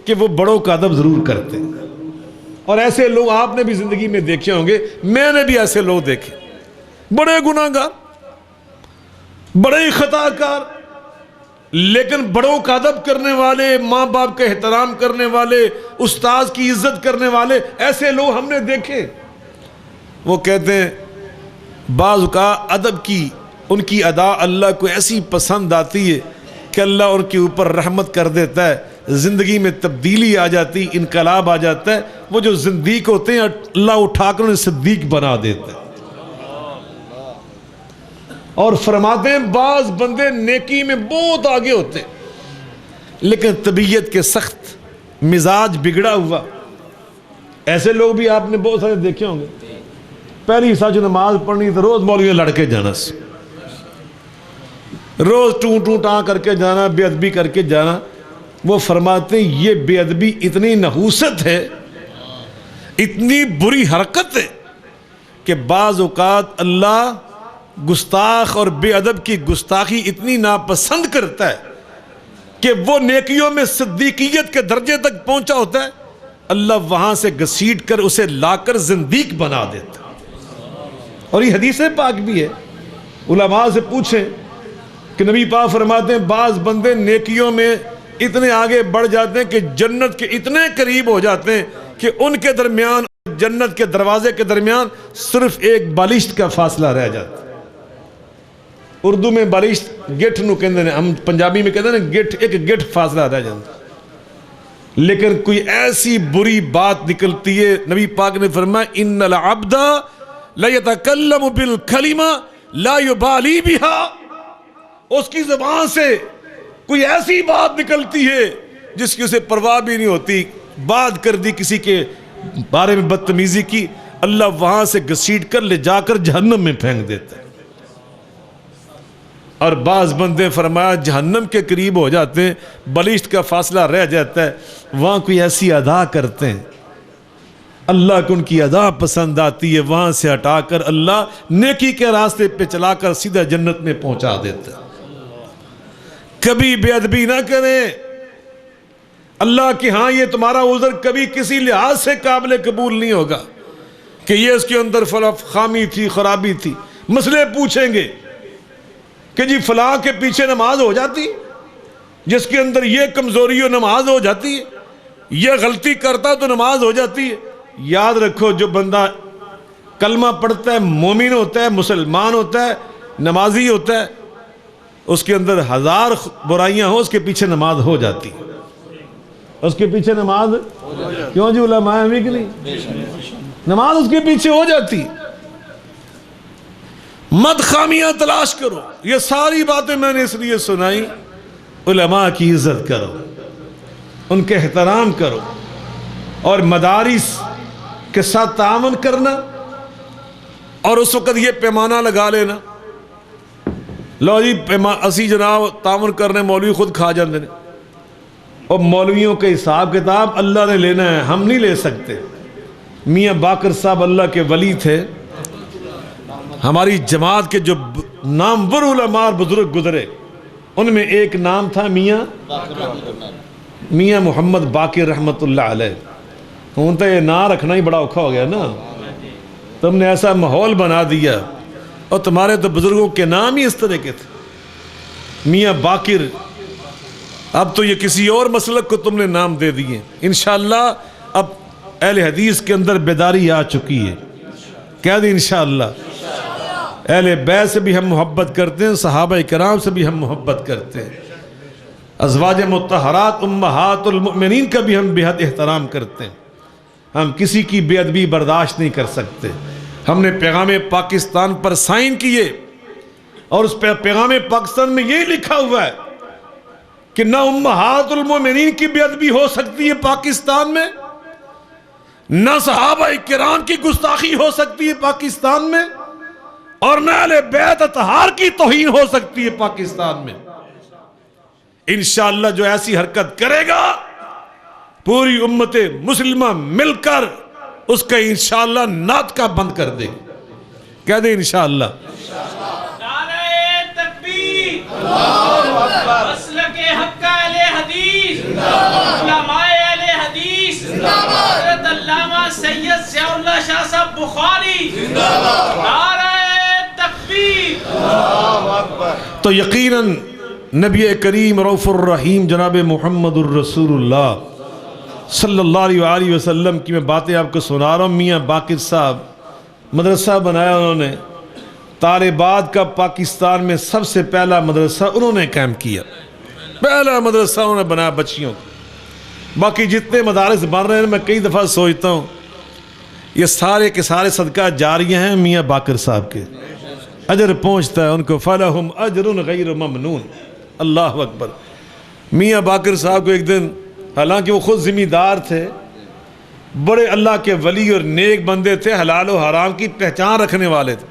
کہ وہ بڑوں کا ادب ضرور کرتے ہیں۔ اور ایسے لوگ آپ نے بھی زندگی میں دیکھے ہوں گے، میں نے بھی ایسے لوگ دیکھے، بڑے گناہ گار، بڑے خطا کار، لیکن بڑوں کا ادب کرنے والے، ماں باپ کا احترام کرنے والے، استاذ کی عزت کرنے والے، ایسے لوگ ہم نے دیکھے۔ وہ کہتے ہیں بعض کا ادب کی ان کی ادا اللہ کو ایسی پسند آتی ہے کہ اللہ ان کے اوپر رحمت کر دیتا ہے، زندگی میں تبدیلی آ جاتی، انقلاب آ جاتا ہے۔ وہ جو زندیق ہوتے ہیں اللہ اٹھا کر انہیں صدیق بنا دیتا ہے۔ اور فرماتے ہیں بعض بندے نیکی میں بہت آگے ہوتے لیکن طبیعت کے سخت، مزاج بگڑا ہوا، ایسے لوگ بھی آپ نے بہت سارے دیکھے ہوں گے۔ پہلی سچ نماز پڑھنی تو روز مولوی لڑ کے جانا، روز ٹوں ٹوں ٹاں کر کے جانا، بے ادبی کر کے جانا۔ وہ فرماتے ہیں یہ بے ادبی اتنی نحوست ہے، اتنی بری حرکت ہے کہ بعض اوقات اللہ گستاخ اور بے ادب کی گستاخی اتنی ناپسند کرتا ہے کہ وہ نیکیوں میں صدیقیت کے درجے تک پہنچا ہوتا ہے، اللہ وہاں سے گھسیٹ کر اسے لا کر زندیق بنا دیتا ہے۔ اور یہ حدیث پاک بھی ہے، علماء سے پوچھیں کہ نبی پاک فرماتے ہیں بعض بندے نیکیوں میں اتنے آگے بڑھ جاتے ہیں کہ جنت کے اتنے قریب ہو جاتے ہیں کہ ان کے درمیان جنت کے دروازے کے درمیان صرف ایک بالشت کا فاصلہ رہ جاتا ہے۔ اردو میں بالشت گٹھ نو کہندے ہیں، ہم پنجابی میں کہتے ہیں گٹھ، ایک گٹھ فاصلہ رہ جاتا ہے۔ لیکن کوئی ایسی بری بات نکلتی ہے، نبی پاک نے فرمایا ان العبد لا يتكلم بالكلمة لا يبالي بها اس کی زبان سے کوئی ایسی بات نکلتی ہے جس کی اسے پرواہ بھی نہیں ہوتی، بات کر دی کسی کے بارے میں بدتمیزی کی، اللہ وہاں سے گھسیٹ کر لے جا کر جہنم میں پھینک دیتا ہے۔ اور بعض بندے فرمایا جہنم کے قریب ہو جاتے ہیں، بلشت کا فاصلہ رہ جاتا ہے، وہاں کوئی ایسی ادا کرتے ہیں اللہ کو ان کی ادا پسند آتی ہے، وہاں سے ہٹا کر اللہ نیکی کے راستے پہ چلا کر سیدھا جنت میں پہنچا دیتا ہے۔ کبھی بے ادبی نہ کریں، اللہ کہ ہاں یہ تمہارا عذر کبھی کسی لحاظ سے قابل قبول نہیں ہوگا کہ یہ اس کے اندر خامی تھی، خرابی تھی۔ مسئلے پوچھیں گے کہ جی فلاں کے پیچھے نماز ہو جاتی ہے، جس کے اندر یہ کمزوری ہو نماز ہو جاتی ہے، یہ غلطی کرتا تو نماز ہو جاتی ہے۔ یاد رکھو جو بندہ کلمہ پڑھتا ہے، مومن ہوتا ہے، مسلمان ہوتا ہے، نمازی ہوتا ہے، اس کے اندر 1000 برائیاں ہوں، اس کے پیچھے نماز ہو جاتی، اس کے پیچھے نماز کیوں جی علماء ہمیں کہ نہیں، نماز اس کے پیچھے ہو جاتی۔ مت خامیاں تلاش کرو، یہ ساری باتیں میں نے اس لیے سنائی، علماء کی عزت کرو، ان کے احترام کرو، اور مدارس کے ساتھ تعاون کرنا، اور اس وقت یہ پیمانہ لگا لینا، لو جی اسی جناب تعاون کرنے مولوی خود کھا جاندے نے، اور مولویوں کے حساب کتاب اللہ نے لینا ہے، ہم نہیں لے سکتے۔ میاں باقر صاحب اللہ کے ولی تھے، ہماری جماعت کے جو نامور علماء اور بزرگ گزرے ان میں ایک نام تھا میاں محمد باقر رحمت اللہ علیہ۔ ہوں تو یہ نام رکھنا ہی بڑا اوکھا ہو گیا نا، تم نے ایسا ماحول بنا دیا، اور تمہارے تو بزرگوں کے نام ہی اس طرح کے تھے میاں باقر۔ اب تو یہ کسی اور مسلک کو تم نے نام دے دیے۔ انشاءاللہ اب اہل حدیث کے اندر بیداری آ چکی ہے، کہہ دیں انشاءاللہ۔ اہل بیت سے بھی ہم محبت کرتے ہیں، صحابہ کرام سے بھی ہم محبت کرتے ہیں، ازواج مطہرات امہات المؤمنین کا بھی ہم بہت احترام کرتے ہیں۔ ہم کسی کی بے ادبی برداشت نہیں کر سکتے۔ ہم نے پیغام پاکستان پر سائن کیے، اور اس پیغام پاکستان میں یہ لکھا ہوا ہے کہ نہ امہات المؤمنین کی بے ادبی ہو سکتی ہے پاکستان میں، نہ صحابہ کرام کی گستاخی ہو سکتی ہے پاکستان میں، اور نہ اہل بیت اطہار کی توہین ہو سکتی ہے پاکستان میں۔ انشاءاللہ جو ایسی حرکت کرے گا پوری امت مسلمہ مل کر اس کا انشاءاللہ ناطقہ بند کر دے گی، کہہ دیں انشاءاللہ۔ نعرہ تکبیر، مسلک حق اہل حدیث، علماء اہل حدیث، حضرت علامہ سید ضیاء اللہ شاہ صاحب بخاری، نعرہ تکبیر۔ تو یقیناً نبی کریم رؤوف الرحیم جناب محمد الرسول اللہ صلی اللہ علیہ وآلہ وسلم کی میں باتیں آپ کو سنا رہا ہوں۔ میاں باقر صاحب مدرسہ بنایا انہوں نے، طالبات کا پاکستان میں سب سے پہلا مدرسہ انہوں نے قائم کیا، پہلا مدرسہ انہوں نے بنایا بچیوں کو۔ باقی جتنے مدارس بن رہے ہیں میں کئی دفعہ سوچتا ہوں یہ سارے کے سارے صدقہ جاریہ ہیں میاں باقر صاحب کے، اجر پہنچتا ہے ان کو، فَلَهُمْ أَجْرٌ غَيْرُ مَمْنُونَ۔ اللہ اکبر۔ میاں باقر صاحب کو ایک دن، حالانکہ وہ خود ذمہ دار تھے، بڑے اللہ کے ولی اور نیک بندے تھے، حلال و حرام کی پہچان رکھنے والے تھے،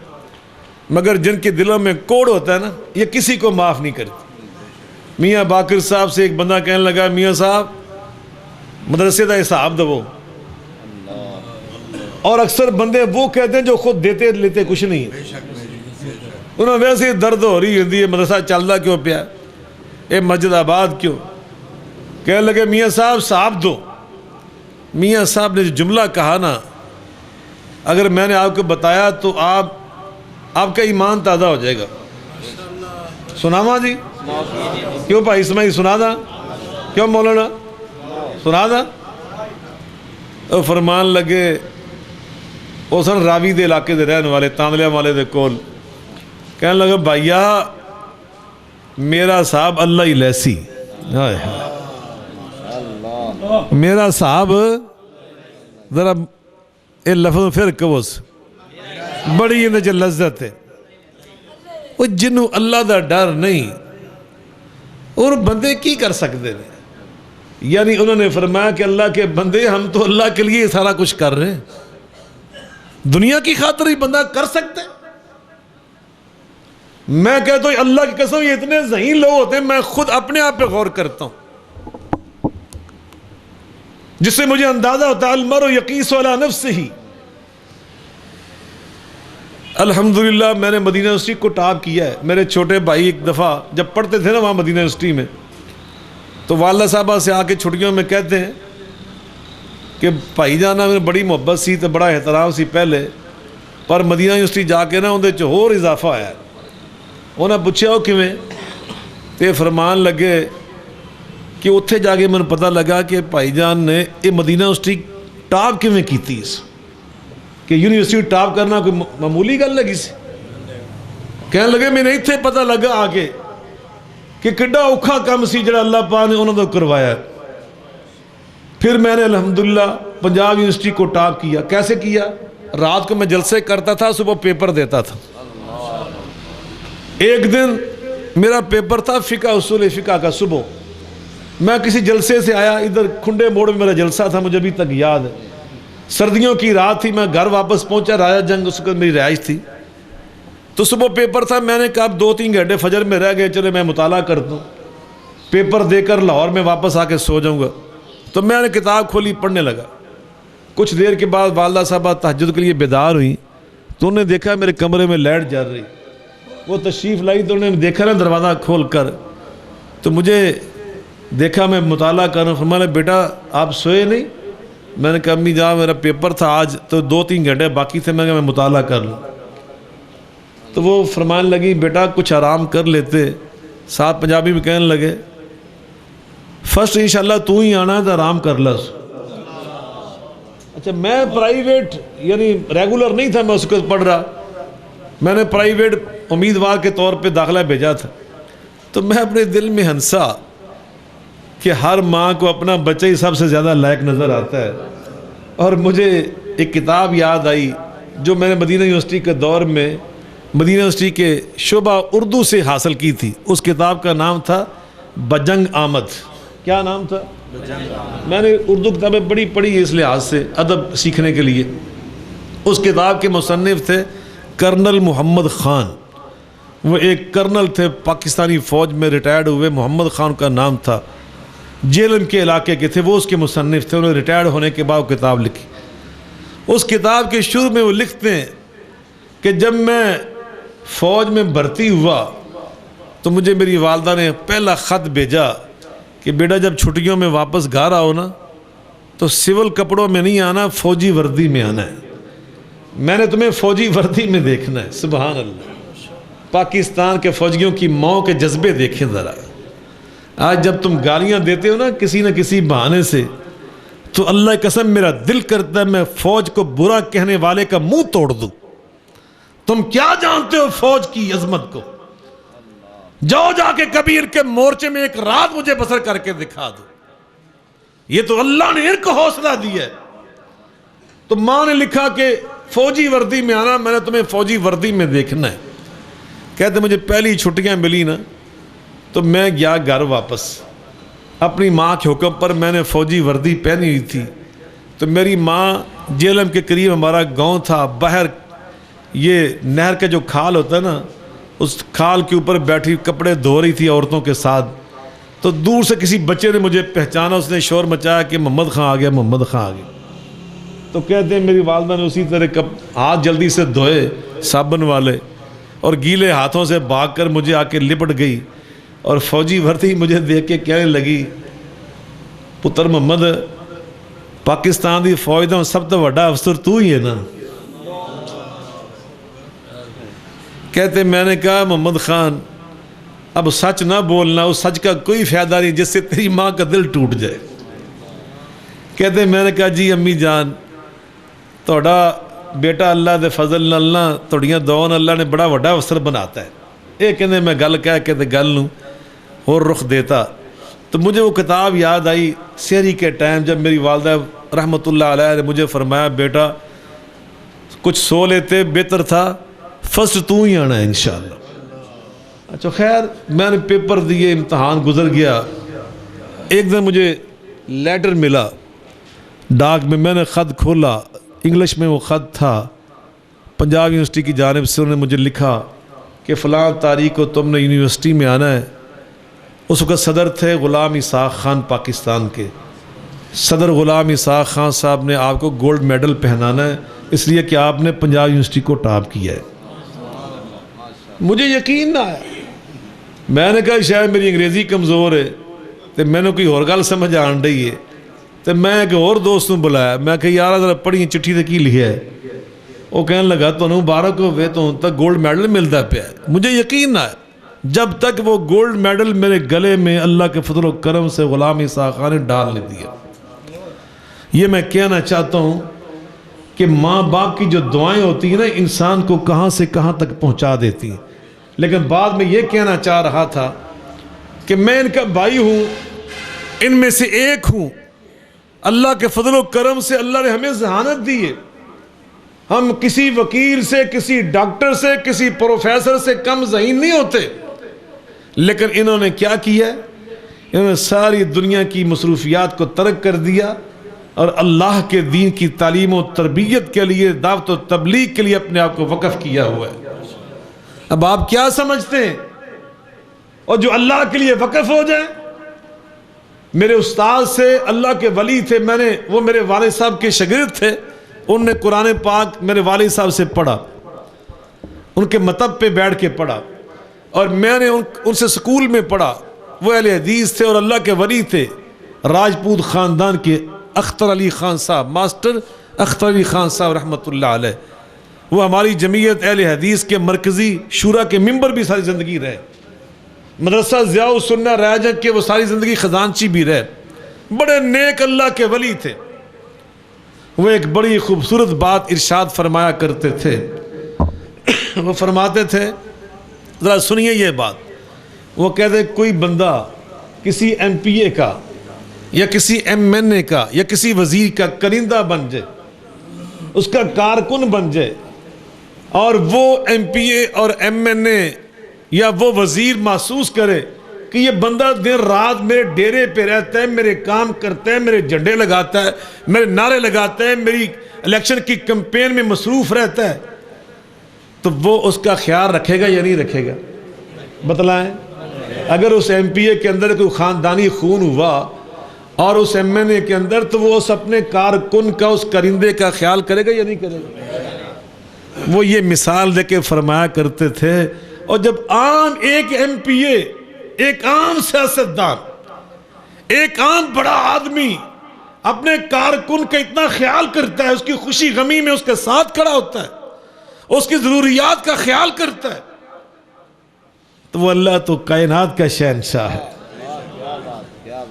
مگر جن کے دلوں میں کوڑ ہوتا ہے نا یہ کسی کو معاف نہیں کرتی۔ میاں باقر صاحب سے ایک بندہ کہنے لگا میاں صاحب مدرسے کا حساب دو، اور اکثر بندے وہ کہتے ہیں جو خود دیتے لیتے کچھ نہیں ہے، انہوں نے ویسے درد ہو رہی ہوتی ہے مدرسہ چلتا کیوں پیا، اے مسجد آباد کیوں، کہنے لگے میاں صاحب صاحب دو۔ میاں صاحب نے جو جملہ کہا نا، اگر میں نے آپ کو بتایا تو آپ کا ایمان تازہ ہو جائے گا۔ سناواں جی؟ کیوں بھائی اسماعیل سنا دا؟ کیوں مولانا سنا دا؟ اور فرمان لگے وہ سن راوی دے علاقے دے رہنے والے تاندلیاں والے دے کول، کہنے لگا بھائیا میرا صاحب اللہ ہی لیسی، میرا صاحب ذرا اے لفظ پھر کبوس بڑی اندر جو لذت ہے، وہ جنہوں اللہ دا ڈر نہیں اور بندے کی کر سکتے ہیں؟ یعنی انہوں نے فرمایا کہ اللہ کے بندے ہم تو اللہ کے لیے سارا کچھ کر رہے ہیں، دنیا کی خاطر ہی بندہ کر سکتے ہیں؟ میں کہتا ہوں اللہ کی قسم یہ اتنے ذہین لوگ ہوتے ہیں، میں خود اپنے آپ پہ غور کرتا ہوں، جس سے مجھے اندازہ ہوتا ہے المرء یقیس علی نفسہ۔ الحمدللہ میں نے مدینہ یونیورسٹی کو ٹاپ کیا ہے۔ میرے چھوٹے بھائی ایک دفعہ جب پڑھتے تھے نا وہاں مدینہ یونیورسٹی میں، تو والدہ صاحبہ سے آ کے چھٹیوں میں کہتے ہیں کہ بھائی جانا میں بڑی محبت سی تو بڑا احترام سی پہلے، پر مدینہ یونیورسٹی جا کے نا اندر ہور اضافہ آیا۔ انہیں پوچھا وہ کیویں، تے فرمان لگے کہ اتھے جا کے میں نے پتہ لگا کہ بھائی جان نے یہ مدینہ یونیورسٹی ٹاپ کیویں کیتی اس کہ یونیورسٹی ٹاپ کرنا کوئی معمولی گل لگی سی۔ کہنے لگے میں نے اتھے پتہ لگا آگے کہ کڈا اوکھا کام سی جڑا اللہ پاک نے انہوں نے کروایا۔ پھر میں نے الحمدللہ پنجاب یونیورسٹی کو ٹاپ کیا۔ کیسے کیا؟ رات کو میں جلسے کرتا تھا، صبح پیپر دیتا تھا۔ ایک دن میرا پیپر تھا فقہ اصول فقہ کا، صبح میں کسی جلسے سے آیا، ادھر کھنڈے موڑ میں میرا جلسہ تھا، مجھے ابھی تک یاد ہے، سردیوں کی رات تھی، میں گھر واپس پہنچا، راجہ جنگ اس وقت میری رہائش تھی، تو صبح پیپر تھا۔ میں نے کہا اب 2-3 گھنٹے فجر میں رہ گئے، چلے میں مطالعہ کرتا ہوں، پیپر دے کر لاہور میں واپس آ کے سو جاؤں گا۔ تو میں نے کتاب کھولی، پڑھنے لگا۔ کچھ دیر کے بعد والدہ صاحبہ تہجد کے لیے بیدار ہوئی، تو انہوں نے دیکھا میرے کمرے میں لائٹ جل رہی، وہ تشریف لائی، تو انہوں نے دیکھا نا دروازہ کھول کر، تو مجھے دیکھا میں مطالعہ کر رہا ہوں۔ فرمایا بیٹا آپ سوئے نہیں؟ میں نے کہا امی جان میرا پیپر تھا آج، تو 2-3 گھنٹے باقی تھے، میں کہا میں مطالعہ کر لوں۔ تو وہ فرمانے لگی بیٹا کچھ آرام کر لیتے، ساتھ پنجابی میں کہنے لگے فرسٹ انشاءاللہ تو ہی آنا ہے تو آرام کر لس۔ اچھا میں پرائیویٹ یعنی ریگولر نہیں تھا، میں اس کو پڑھ رہا، میں نے پرائیویٹ امیدوار کے طور پہ داخلہ بھیجا تھا۔ تو میں اپنے دل میں ہنسا کہ ہر ماں کو اپنا بچہ ہی سب سے زیادہ لائق نظر آتا ہے، اور مجھے ایک کتاب یاد آئی جو میں نے مدینہ یونیورسٹی کے دور میں مدینہ یونیورسٹی کے شعبہ اردو سے حاصل کی تھی۔ اس کتاب کا نام تھا بجنگ آمد۔ کیا نام تھا؟ میں نے اردو کتابیں بڑی پڑھی اس لحاظ سے ادب سیکھنے کے لیے۔ اس کتاب کے مصنف تھے کرنل محمد خان، وہ ایک کرنل تھے پاکستانی فوج میں ریٹائرڈ ہوئے، محمد خان کا نام تھا، جیلم کے علاقے کے تھے، وہ اس کے مصنف تھے۔ انہوں نے ریٹائرڈ ہونے کے بعد وہ کتاب لکھی۔ اس کتاب کے شروع میں وہ لکھتے ہیں کہ جب میں فوج میں بھرتی ہوا تو مجھے میری والدہ نے پہلا خط بھیجا کہ بیٹا جب چھٹیوں میں واپس گھر آؤ نا تو سول کپڑوں میں نہیں آنا، فوجی وردی میں آنا ہے، میں نے تمہیں فوجی وردی میں دیکھنا ہے۔ سبحان اللہ، پاکستان کے فوجیوں کی موت کے جذبے دیکھیں ذرا۔ آج جب تم گالیاں دیتے ہو نا کسی نہ کسی بہانے سے، تو اللہ کی قسم میرا دل کرتا ہے میں فوج کو برا کہنے والے کا منہ توڑ دوں۔ تم کیا جانتے ہو فوج کی عظمت کو؟ جاؤ جا کے کبیر کے مورچے میں ایک رات مجھے بسر کر کے دکھا دو۔ یہ تو اللہ نے ان کو حوصلہ دیا ہے۔ تو ماں نے لکھا کہ فوجی وردی میں آنا، میں نے تمہیں فوجی وردی میں دیکھنا ہے۔ کہتے مجھے پہلی چھٹیاں ملی نا تو میں گیا گھر واپس، اپنی ماں کے حکم پر میں نے فوجی وردی پہنی ہوئی تھی۔ تو میری ماں جیلم کے قریب ہمارا گاؤں تھا، باہر یہ نہر کا جو کھال ہوتا ہے نا، اس کھال کے اوپر بیٹھی کپڑے دھو رہی تھی عورتوں کے ساتھ۔ تو دور سے کسی بچے نے مجھے پہچانا، اس نے شور مچایا کہ محمد خان آ گیا، محمد خان آ گیا۔ تو کہتے ہیں میری والدہ نے اسی طرح ہاتھ جلدی سے دھوئے صابن والے، اور گیلے ہاتھوں سے بھاگ کر مجھے آ کے لپٹ گئی، اور فوجی وردی مجھے دیکھ کے کہنے لگی پتر محمد پاکستان دی فوج دا سب تو بڑا افسر تو ہی ہے نا۔ کہتے میں نے کہا محمد خان اب سچ نہ بولنا، اس سچ کا کوئی فائدہ نہیں جس سے تیری ماں کا دل ٹوٹ جائے۔ کہتے میں نے کہا جی امی جان توڑا بیٹا اللہ دے فضل اللہ توڑیاں دعاؤں اللہ نے بڑا وڈا افسر بناتا ہے۔ ایک کہنے میں گل کہہ کے گل نوں اور رخ دیتا۔ تو مجھے وہ کتاب یاد آئی سحری کے ٹائم جب میری والدہ رحمۃ اللہ علیہ نے مجھے فرمایا بیٹا کچھ سو لیتے بہتر تھا، فرسٹ تو ہی آنا ہے انشاءاللہ۔ اچھا خیر میں نے پیپر دیے، امتحان گزر گیا. ایک دن مجھے لیٹر ملا ڈاک میں نے خط کھولا، انگلش میں وہ خط تھا، پنجاب یونیورسٹی کی جانب سے انہوں نے مجھے لکھا کہ فلاں تاریخ کو تم نے یونیورسٹی میں آنا ہے. اس وقت صدر تھے غلام اسحاق خان پاکستان کے. صدر غلام اسحاق خان صاحب نے آپ کو گولڈ میڈل پہنانا ہے اس لیے کہ آپ نے پنجاب یونیورسٹی کو ٹاپ کیا ہے. مجھے یقین نہ آیا. میں نے کہا شاید میری انگریزی کمزور ہے تو میں نے کوئی اور گل سمجھ آن رہی ہے. تو میں ایک اور دوست نے بلایا، میں کہ یار ذرا پڑھی چٹھی تے کی لکھا ہے. وہ کہنے لگا تو مبارک ہوئے تو تک گولڈ میڈل ملتا پیا ہے. مجھے یقین نہ آیا جب تک وہ گولڈ میڈل میرے گلے میں اللہ کے فضل و کرم سے غلام اسحاق خان نے ڈال نہیں دیا. یہ میں کہنا چاہتا ہوں کہ ماں باپ کی جو دعائیں ہوتی ہیں نا انسان کو کہاں سے کہاں تک پہنچا دیتی ہیں. لیکن بعد میں یہ کہنا چاہ رہا تھا کہ میں ان کا بھائی ہوں، ان میں سے ایک ہوں. اللہ کے فضل و کرم سے اللہ نے ہمیں ذہانت دی ہے. ہم کسی وکیل سے، کسی ڈاکٹر سے، کسی پروفیسر سے کم ذہین نہیں ہوتے. لیکن انہوں نے کیا کیا؟ انہوں نے ساری دنیا کی مصروفیات کو ترک کر دیا اور اللہ کے دین کی تعلیم و تربیت کے لیے، دعوت و تبلیغ کے لیے اپنے آپ کو وقف کیا ہوا ہے. اب آپ کیا سمجھتے ہیں؟ اور جو اللہ کے لیے وقف ہو جائیں. میرے استاد سے، اللہ کے ولی تھے، وہ میرے والد صاحب کے شاگرد تھے. انہوں نے قرآن پاک میرے والد صاحب سے پڑھا، ان کے مطب پہ بیٹھ کے پڑھا، اور میں نے ان سے سکول میں پڑھا. وہ اہل حدیث تھے اور اللہ کے ولی تھے، راجپوت خاندان کے اختر علی خان صاحب، ماسٹر اختر علی خان صاحب رحمۃ اللہ علیہ. وہ ہماری جمعیت اہل حدیث کے مرکزی شورا کے ممبر بھی ساری زندگی رہے. مدرسہ ضیاء السنہ رائجنگ کے وہ ساری زندگی خزانچی بھی رہے. بڑے نیک اللہ کے ولی تھے. وہ ایک بڑی خوبصورت بات ارشاد فرمایا کرتے تھے. وہ فرماتے تھے، ذرا سنیے یہ بات. وہ کہتے کوئی بندہ کسی ایم پی اے کا یا کسی ایم این اے کا یا کسی وزیر کا کرندہ بن جائے، اس کا کارکن بن جائے، اور وہ ایم پی اے اور ایم این اے یا وہ وزیر محسوس کرے کہ یہ بندہ دن رات میرے ڈیرے پہ رہتا ہے، میرے کام کرتا ہے، میرے جھنڈے لگاتا ہے، میرے نعرے لگاتا ہے، میری الیکشن کی کمپین میں مصروف رہتا ہے، تو وہ اس کا خیال رکھے گا یا نہیں رکھے گا؟ بتلائیں. اگر اس ایم پی اے کے اندر کوئی خاندانی خون ہوا اور اس ایم این اے کے اندر، تو وہ اس اپنے کارکن کا، اس کرندے کا خیال کرے گا یا نہیں کرے گا؟ وہ یہ مثال دے کے فرمایا کرتے تھے. اور جب عام ایک ایم پی اے، ایک عام سیاستدان، ایک عام بڑا آدمی اپنے کارکن کا اتنا خیال کرتا ہے، اس کی خوشی غمی میں اس کے ساتھ کھڑا ہوتا ہے، اس کی ضروریات کا خیال کرتا ہے، تو وہ اللہ تو کائنات کا شہنشاہ ہے.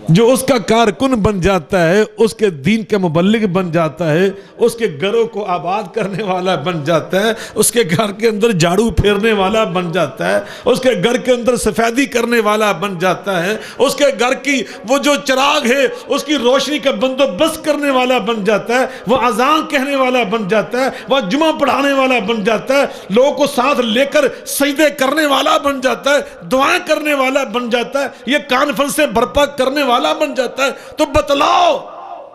جو اس کا کارکن بن جاتا ہے، اس کے دین کا مبلغ بن جاتا ہے، اس کے گھروں کو آباد کرنے والا بن جاتا ہے، اس کے گھر کے اندر جھاڑو پھیرنے والا بن جاتا ہے، اس کے گھر کے اندر سفیدی کرنے والا بن جاتا ہے، اس کے گھر کی وہ جو چراغ ہے اس کی روشنی کا بندوبست کرنے والا بن جاتا ہے، وہ اذان کہنے والا بن جاتا ہے، وہ جمعہ پڑھانے والا بن جاتا ہے، لوگوں کو ساتھ لے کر سجدے کرنے والا بن جاتا ہے، دعائیں کرنے والا بن جاتا ہے، یہ کانفرنسیں برپا کرنے والا بن جاتا ہے. تو بتلاؤ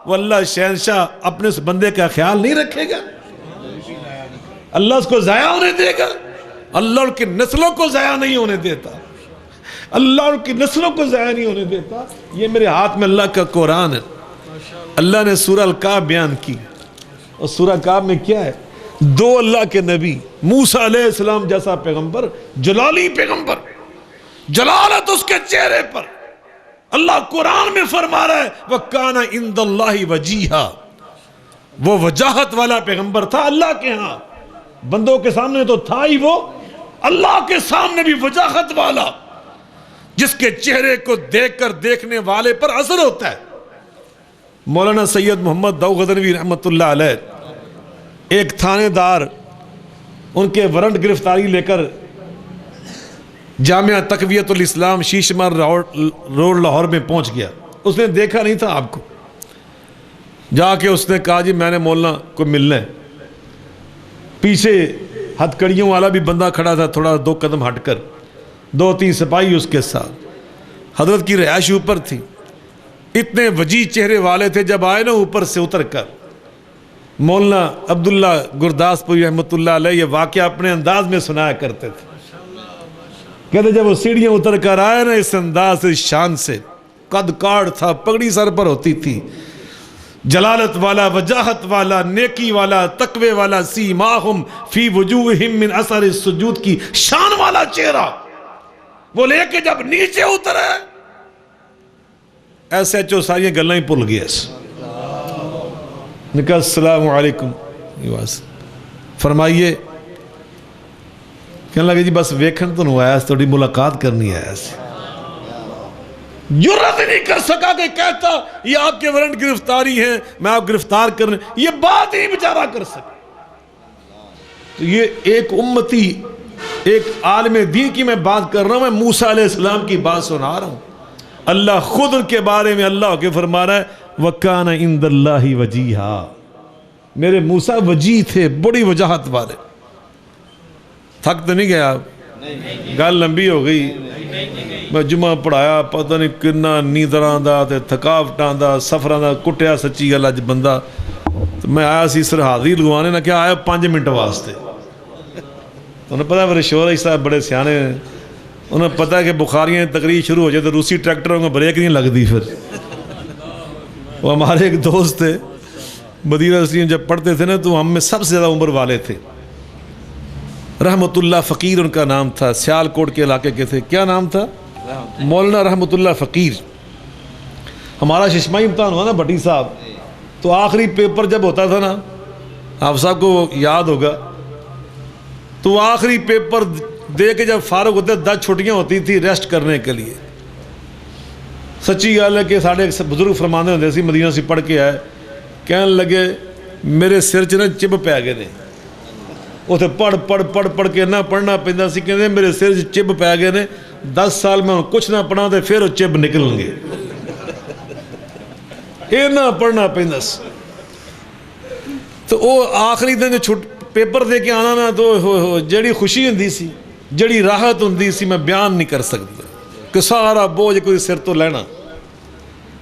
وہ اللہ شہنشاہ اپنے اس بندے کا خیال نہیں رکھے گا؟ اللہ اس کو ضائع ہونے دے گا؟ اللہ ان کی نسلوں کو ضائع نہیں ہونے دیتا. اللہ ان کی نسلوں کو ضائع نہیں ہونے دیتا. یہ میرے ہاتھ میں اللہ کا قرآن ہے. اللہ نے سورہ الکہف بیان کی، اور سورہ الکہف میں کیا ہے؟ دو اللہ کے نبی، موسیٰ علیہ السلام جیسا پیغمبر، جلالی پیغمبر، جلالت اس کے چہرے پر. اللہ قرآن میں فرما رہا ہے وَكَانَ عِنْدَ اللَّهِ وَجِيهًا. وہ وجاہت والا پیغمبر تھا اللہ کے ہاں. بندوں کے سامنے تو تھا ہی، وہ اللہ کے سامنے بھی وجاہت والا، جس کے چہرے کو دیکھ کر دیکھنے والے پر اثر ہوتا ہے. مولانا سید محمد داؤد غزنوی رحمۃ اللہ علیہ، ایک تھانے دار ان کے وارنٹ گرفتاری لے کر جامعہ تقویت الاسلام شیشمار روڈ لاہور میں پہنچ گیا. اس نے دیکھا نہیں تھا آپ کو. جا کے اس نے کہا جی میں نے مولانا کو ملنا ہے. پیچھے ہتھ کڑیوں والا بھی بندہ کھڑا تھا تھوڑا 2 قدم ہٹ کر. 2-3 سپاہی اس کے ساتھ، حضرت کی رہائش اوپر تھی، اتنے وجیح چہرے والے تھے، جب آئے نا اوپر سے اتر کر، مولانا عبداللہ گرداس پوری رحمۃ اللہ علیہ یہ واقعہ اپنے انداز میں سنایا کرتے تھے، کہتے جب وہ سیڑھیاں اتر کر آئے نا اس انداز سے، شان سے، قد کاٹ تھا، پگڑی سر پر ہوتی تھی، جلالت والا، وجاہت والا، نیکی والا، تقوی والا، سیماہم فی وجوہہم من اثر السجود کی شان والا چہرہ، وہ لے کے جب نیچے اترے ایسے ایچو ساری گلیں ہی پل گیا، نے کہا السلام علیکم، فرمائیے، کہنے لگے جی بس ویکھن تو نہیں آیا، تھوڑی ملاقات کرنی آیا سی، جرت نہیں کر سکا کہ کہتا یہ آپ کے وارنٹ گرفتاری ہیں، میں آپ گرفتار کرنے، یہ بات ہی بیچارہ کر سکا۔ تو یہ ایک امتی، ایک عالم دین کی میں بات کر رہا ہوں، میں موسیٰ علیہ السلام کی بات سنا رہا ہوں، اللہ خود ان کے بارے میں اللہ کے فرما رہا ہے وَكَانَ عِنْدَ اللَّهِ وَجِيهًا، میرے موسیٰ وجیح تھے، بڑی وجاہت والے۔ تھک تو نہیں گیا آپ؟ گل لمبی ہو گئی، میں جمعہ پڑھایا، پتہ نہیں کنا نیندراں دا تے تھکاوٹاں دا سفراں دا کٹیا سچی گل اج بندہ، تو میں آیا سی سر حاضری لگوانے نہ کیا آیا 5 منٹ واسطے، تو انہیں پتا میرے شوہر صاحب بڑے سیانے ہیں، انہیں پتا ہے کہ بخاریاں تقریر شروع ہو جائے تو روسی ٹریکٹروں کو بریک نہیں لگ دی، پھر وہ ہمارے ایک دوست تھے مدینہ اسلیم جب پڑھتے تھے نا تو ہم میں سب سے زیادہ عمر والے تھے، رحمت اللہ فقیر ان کا نام تھا، سیال کوٹ کے علاقے کے تھے، کیا نام تھا؟ مولانا رحمت اللہ فقیر۔ ہمارا ششمائی امتحان ہوا نا بھٹی صاحب، تو آخری پیپر جب ہوتا تھا نا، آپ صاحب کو یاد ہوگا، تو آخری پیپر دے کے جب فارغ ہوتے 10 چھٹیاں ہوتی تھی ریسٹ کرنے کے لیے، سچی گل ہے کہ ساڑھے ایک بزرگ فرماندے ہوندے سی، مدینہ سے پڑھ کے آئے، کہنے لگے میرے سر چ نا چب پی گئے نے، اتنے پڑھ کے نہ پڑھنا پہنتا سی، کہتے میرے سر چ چب پی گئے نے، 10 سال میں کچھ نہ پڑھا تو پھر وہ چب نکلیں گے، یہ نہ پڑھنا پہنتا سی۔ تو وہ آخری دن جو پیپر دے کے آنا نا، تو جڑی خوشی ہوندی سی، جڑی راحت ہوندی سی، میں بیان نہیں کر سکتا کہ سارا بوجھ کوئی سر تو لینا،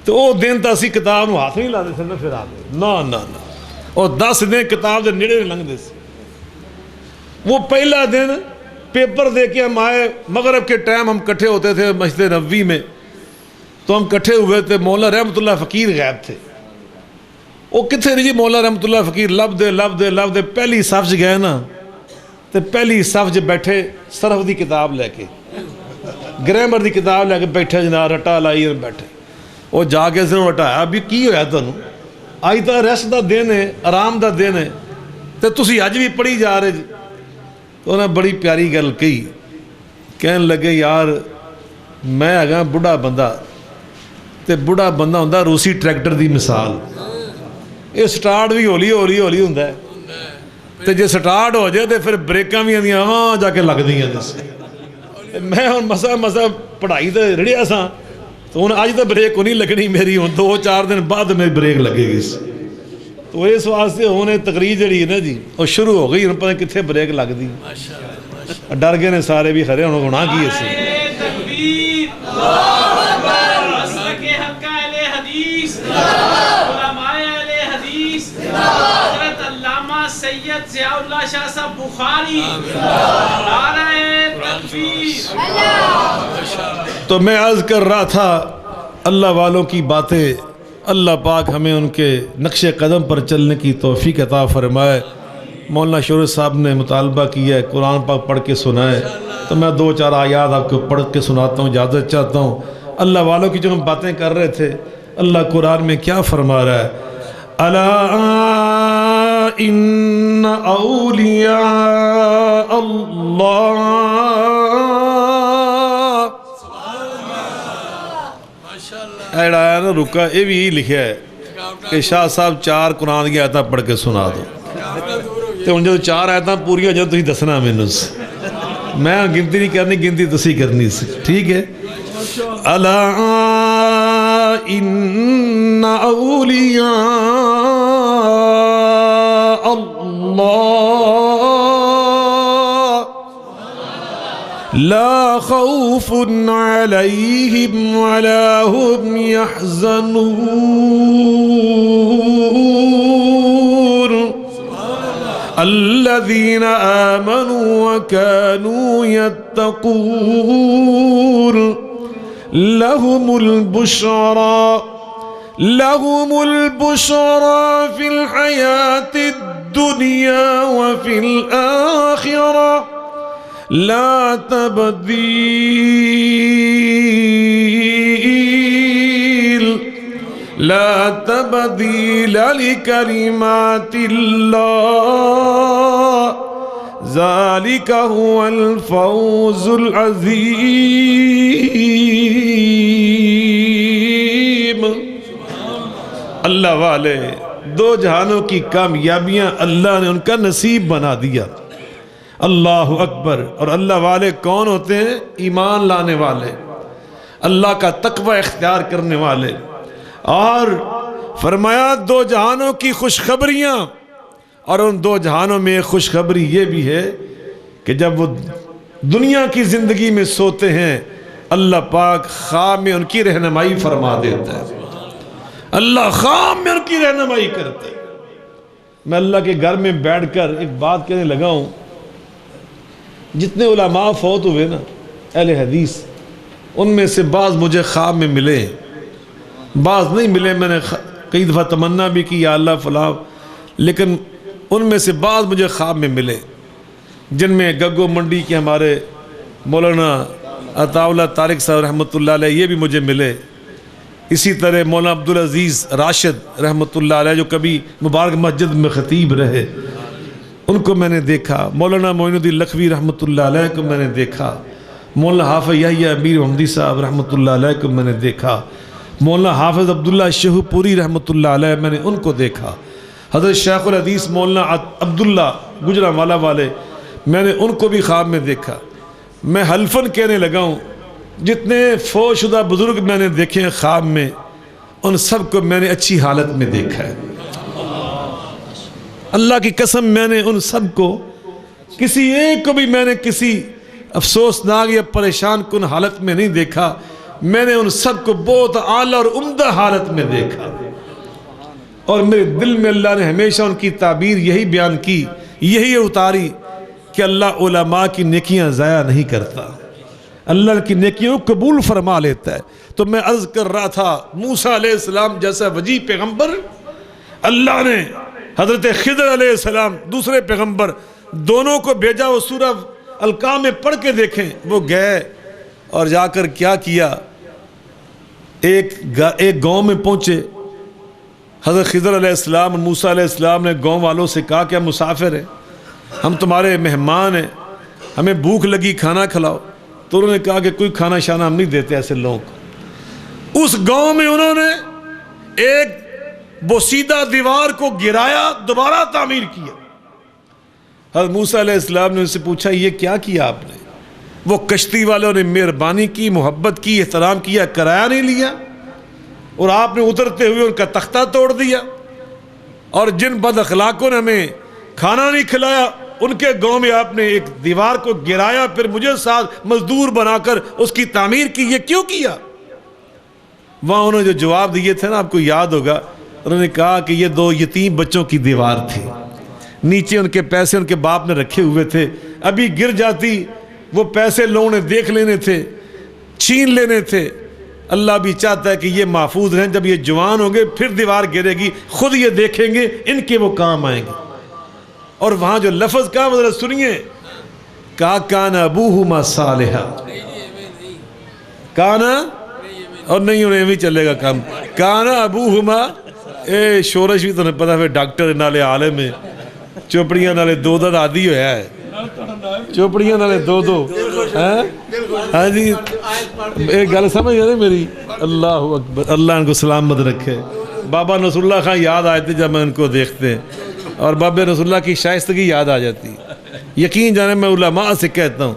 تو وہ دن تو اسی کتاب ہاتھ نہیں لاتے سن پھر آتے نہ، اور 10 دن کتاب دے نیڑے نہیں لنگتے سی۔ وہ پہلا دن پیپر دے کے ہم آئے، مغرب کے ٹائم ہم کٹھے ہوتے تھے مسجد نبوی میں، تو ہم کٹھے ہوئے تھے، مولانا رحمت اللہ فقیر غائب تھے، وہ کتنے نہیں جی مولانا رحمت اللہ فقیر، لب دے پہلی صف گئے نا، تو پہلی صف بیٹھے صرف دی کتاب لے کے، گرامر دی کتاب لے کے بیٹھے، جناب رٹا لائی بیٹھے، وہ جا کے سے ہٹایا بھی کی ہویا تنوں، آج تو ریسٹ دا دن ہے، آرام دا دن ہے، تو تسی اج بھی پڑھی جا رہے جی۔ تو انہیں بڑی پیاری گل کہی، کہنے لگے یار میں اگاں بڑھا بندہ، تے بڑھا بندہ ہوندہ روسی ٹریکٹر دی مثال، یہ سٹارٹ بھی ہولی ہوندہ ہے، تے جے سٹارٹ ہو جائے تے پھر بریکاں بھی آندیاں ہاں جا کے لگ دیاں دس۔ میں ہوں مسا پڑھائی تے رڑیا ساں، تو ہوں اج تو بریک کو نہیں لگنی میری، ہوں 2-4 دن بعد میری بریک لگے گی، تو اس واسطے ہونے تقریر جڑی ہے نا جی وہ شروع ہو گئی، ہوں پتہ کتنے بریک لگ دی، ڈر گئے نے سارے بھی خرے، ہوں گناہ کی اسی سید ضیاء اللہ شاہ صاحب بخاری، نعرہ تکبیر۔ تو میں عرض کر رہا تھا اللہ والوں کی باتیں، اللہ پاک ہمیں ان کے نقش قدم پر چلنے کی توفیق عطا فرمائے۔ مولانا شورش صاحب نے مطالبہ کیا ہے قرآن پاک پڑھ کے سنائے، تو میں 2-4 آیات آپ کو پڑھ کے سناتا ہوں، اجازت چاہتا ہوں۔ اللہ والوں کی جو ہم باتیں کر رہے تھے، اللہ قرآن میں کیا فرما رہا ہے؟ الا ان اولیاء اللہ، ایڈا ہے نا رکا، یہ بھی یہی لکھا ہے کہ شاہ صاحب 4 قرآن کی آیتاں پڑھ کے سنا دو، تو ان جو 4 آیتاں پوری ہو جائے تو ہی دسنا مینوں، میں گنتی نہیں کرنی، گنتی تسی کرنی سی، ٹھیک ہے؟ الا ان اولیاء اللہ لا خوف عليهم ولا هم يحزنون الذين آمنوا وكانوا يتقون لهم البشرى في الحياة الدنيا وفي الآخرة لا تبديل لكلمات الله ذلك هو الفوز العظيم. اللہ والے دو جہانوں کی کامیابیاں اللہ نے ان کا نصیب بنا دیا. اللہ اکبر. اور اللہ والے کون ہوتے ہیں؟ ایمان لانے والے، اللہ کا تقوی اختیار کرنے والے. اور فرمایا دو جہانوں کی خوشخبریاں، اور ان دو جہانوں میں خوشخبری یہ بھی ہے کہ جب وہ دنیا کی زندگی میں سوتے ہیں اللہ پاک خواب میں ان کی رہنمائی فرما دیتا ہے. اللہ خواب میں ان کی رہنمائی کرتا ہے. میں اللہ کے گھر میں بیٹھ کر ایک بات کہنے لگا ہوں، جتنے علماء فوت ہوئے نا اہل حدیث، ان میں سے بعض مجھے خواب میں ملے، بعض نہیں ملے. میں نے کئی دفعہ تمنا بھی کی یا اللہ فلاں، لیکن ان میں سے بعض مجھے خواب میں ملے، جن میں گگو منڈی کے ہمارے مولانا عطا اللہ طارق صاحب رحمۃ اللہ علیہ یہ بھی مجھے ملے. اسی طرح مولانا عبدالعزیز راشد رحمۃ اللہ علیہ جو کبھی مبارک مسجد میں خطیب رہے، ان کو میں نے دیکھا. مولانا معین الدین لکھوی رحمۃ اللہ علیہ کو میں نے دیکھا. مولانا حافظ یحییٰ امیر محمدی صاحب رحمۃ اللہ علیہ کو میں نے دیکھا. مولانا حافظ عبداللہ شہو پوری رحمۃ اللہ علیہ میں نے ان کو دیکھا. حضرت شیخ الحدیث مولانا عبداللہ گجرانوالہ والے میں نے ان کو بھی خواب میں دیکھا. میں حلفاً کہنے لگا ہوں جتنے فوت شدہ بزرگ میں نے دیکھے ہیں خواب میں، ان سب کو میں نے اچھی حالت میں دیکھا ہے. اللہ کی قسم میں نے ان سب کو، کسی ایک کو بھی میں نے کسی افسوسناک یا پریشان کن حالت میں نہیں دیکھا. میں نے ان سب کو بہت اعلیٰ اور عمدہ حالت میں دیکھا، اور میرے دل میں اللہ نے ہمیشہ ان کی تعبیر یہی بیان کی، یہی اتاری کہ اللہ علماء کی نیکیاں ضائع نہیں کرتا، اللہ کی نیکیوں کو قبول فرما لیتا ہے. تو میں عرض کر رہا تھا موسیٰ علیہ السلام جیسا وجیہ پیغمبر اللہ نے حضرت خضر علیہ السلام دوسرے پیغمبر دونوں کو بھیجا. وہ سورہ القام میں پڑھ کے دیکھیں. وہ گئے اور جا کر کیا کیا، ایک گاؤں میں پہنچے. حضرت خضر علیہ السلام اور موسیٰ علیہ السلام نے گاؤں والوں سے کہا کہ ہم مسافر ہیں، ہم تمہارے مہمان ہیں، ہمیں بھوک لگی، کھانا کھلاؤ. تو انہوں نے کہا کہ کوئی کھانا شانا ہم نہیں دیتے ایسے لوگوں کو. اس گاؤں میں انہوں نے ایک بوسیدہ دیوار کو گرایا، دوبارہ تعمیر کیا. حضرت موسیٰ علیہ السلام نے ان سے پوچھا یہ کیا کیا آپ نے؟ وہ کشتی والوں نے مہربانی کی، محبت کی، احترام کیا، کرایہ نہیں لیا، اور آپ نے اترتے ہوئے ان کا تختہ توڑ دیا. اور جن بد اخلاقوں نے ہمیں کھانا نہیں کھلایا، ان کے گاؤں میں آپ نے ایک دیوار کو گرایا، پھر مجھے ساتھ مزدور بنا کر اس کی تعمیر کی. یہ کیوں کیا؟ وہاں انہوں نے جو جواب دیے تھے نا، آپ کو یاد ہوگا، انہوں نے کہا کہ یہ دو یتیم بچوں کی دیوار تھی، نیچے ان کے پیسے ان کے باپ نے رکھے ہوئے تھے، ابھی گر جاتی وہ پیسے لوگوں نے دیکھ لینے تھے، چھین لینے تھے. اللہ بھی چاہتا ہے کہ یہ محفوظ رہیں، جب یہ جوان ہوں گے پھر دیوار گرے گی، خود یہ دیکھیں گے، ان کے وہ کام آئیں گے. اور وہاں جو لفظ کہا وہ ذرا سنیے، کہا کان ابوہما صالحا، کانا، اور نہیں انہیں بھی چلے گا کام، کانا ابوہما. اے شورش بھی تو نہیں پتا، پھر ڈاکٹر نالے عالم ہے، چوپڑیاں نالے دو دو عادی ہویا ہے، چوپڑیاں نالے دو دو. ہاں جی ایک گل سمجھ گئے میری. اللہ اکبر، اللہ ان کو سلامت رکھے. بابا نصر اللہ خان یاد آئے تھے جب میں ان کو دیکھتے ہیں، اور بابا نصر اللہ کی شائستگی یاد آ جاتی. یقین جانے میں علماء سے کہتا ہوں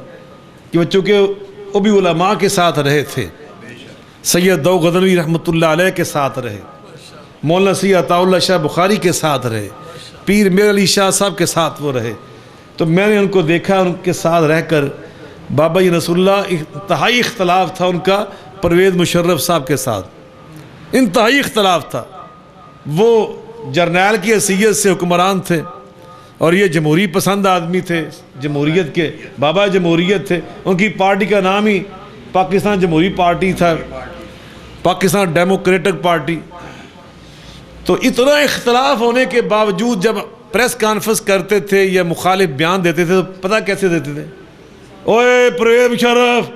کہ وہ چونکہ وہ بھی علماء کے ساتھ رہے تھے، سید دو غزنوی رحمۃ اللہ علیہ کے ساتھ رہے، مولانا سید عطا اللہ شاہ بخاری کے ساتھ رہے، پیر میر علی شاہ صاحب کے ساتھ وہ رہے. تو میں نے ان کو دیکھا، ان کے ساتھ رہ کر بابا جی رسول اللہ انتہائی اختلاف تھا ان کا پرویز مشرف صاحب کے ساتھ، انتہائی اختلاف تھا. وہ جرنیل کی حیثیت سے حکمران تھے اور یہ جمہوری پسند آدمی تھے، جمہوریت کے بابا جمہوریت تھے. ان کی پارٹی کا نام ہی پاکستان جمہوری پارٹی تھا، پاکستان ڈیموکریٹک پارٹی. تو اتنا اختلاف ہونے کے باوجود جب پریس کانفرنس کرتے تھے یا مخالف بیان دیتے تھے تو پتہ کیسے دیتے تھے؟ اوے پرویز مشرف،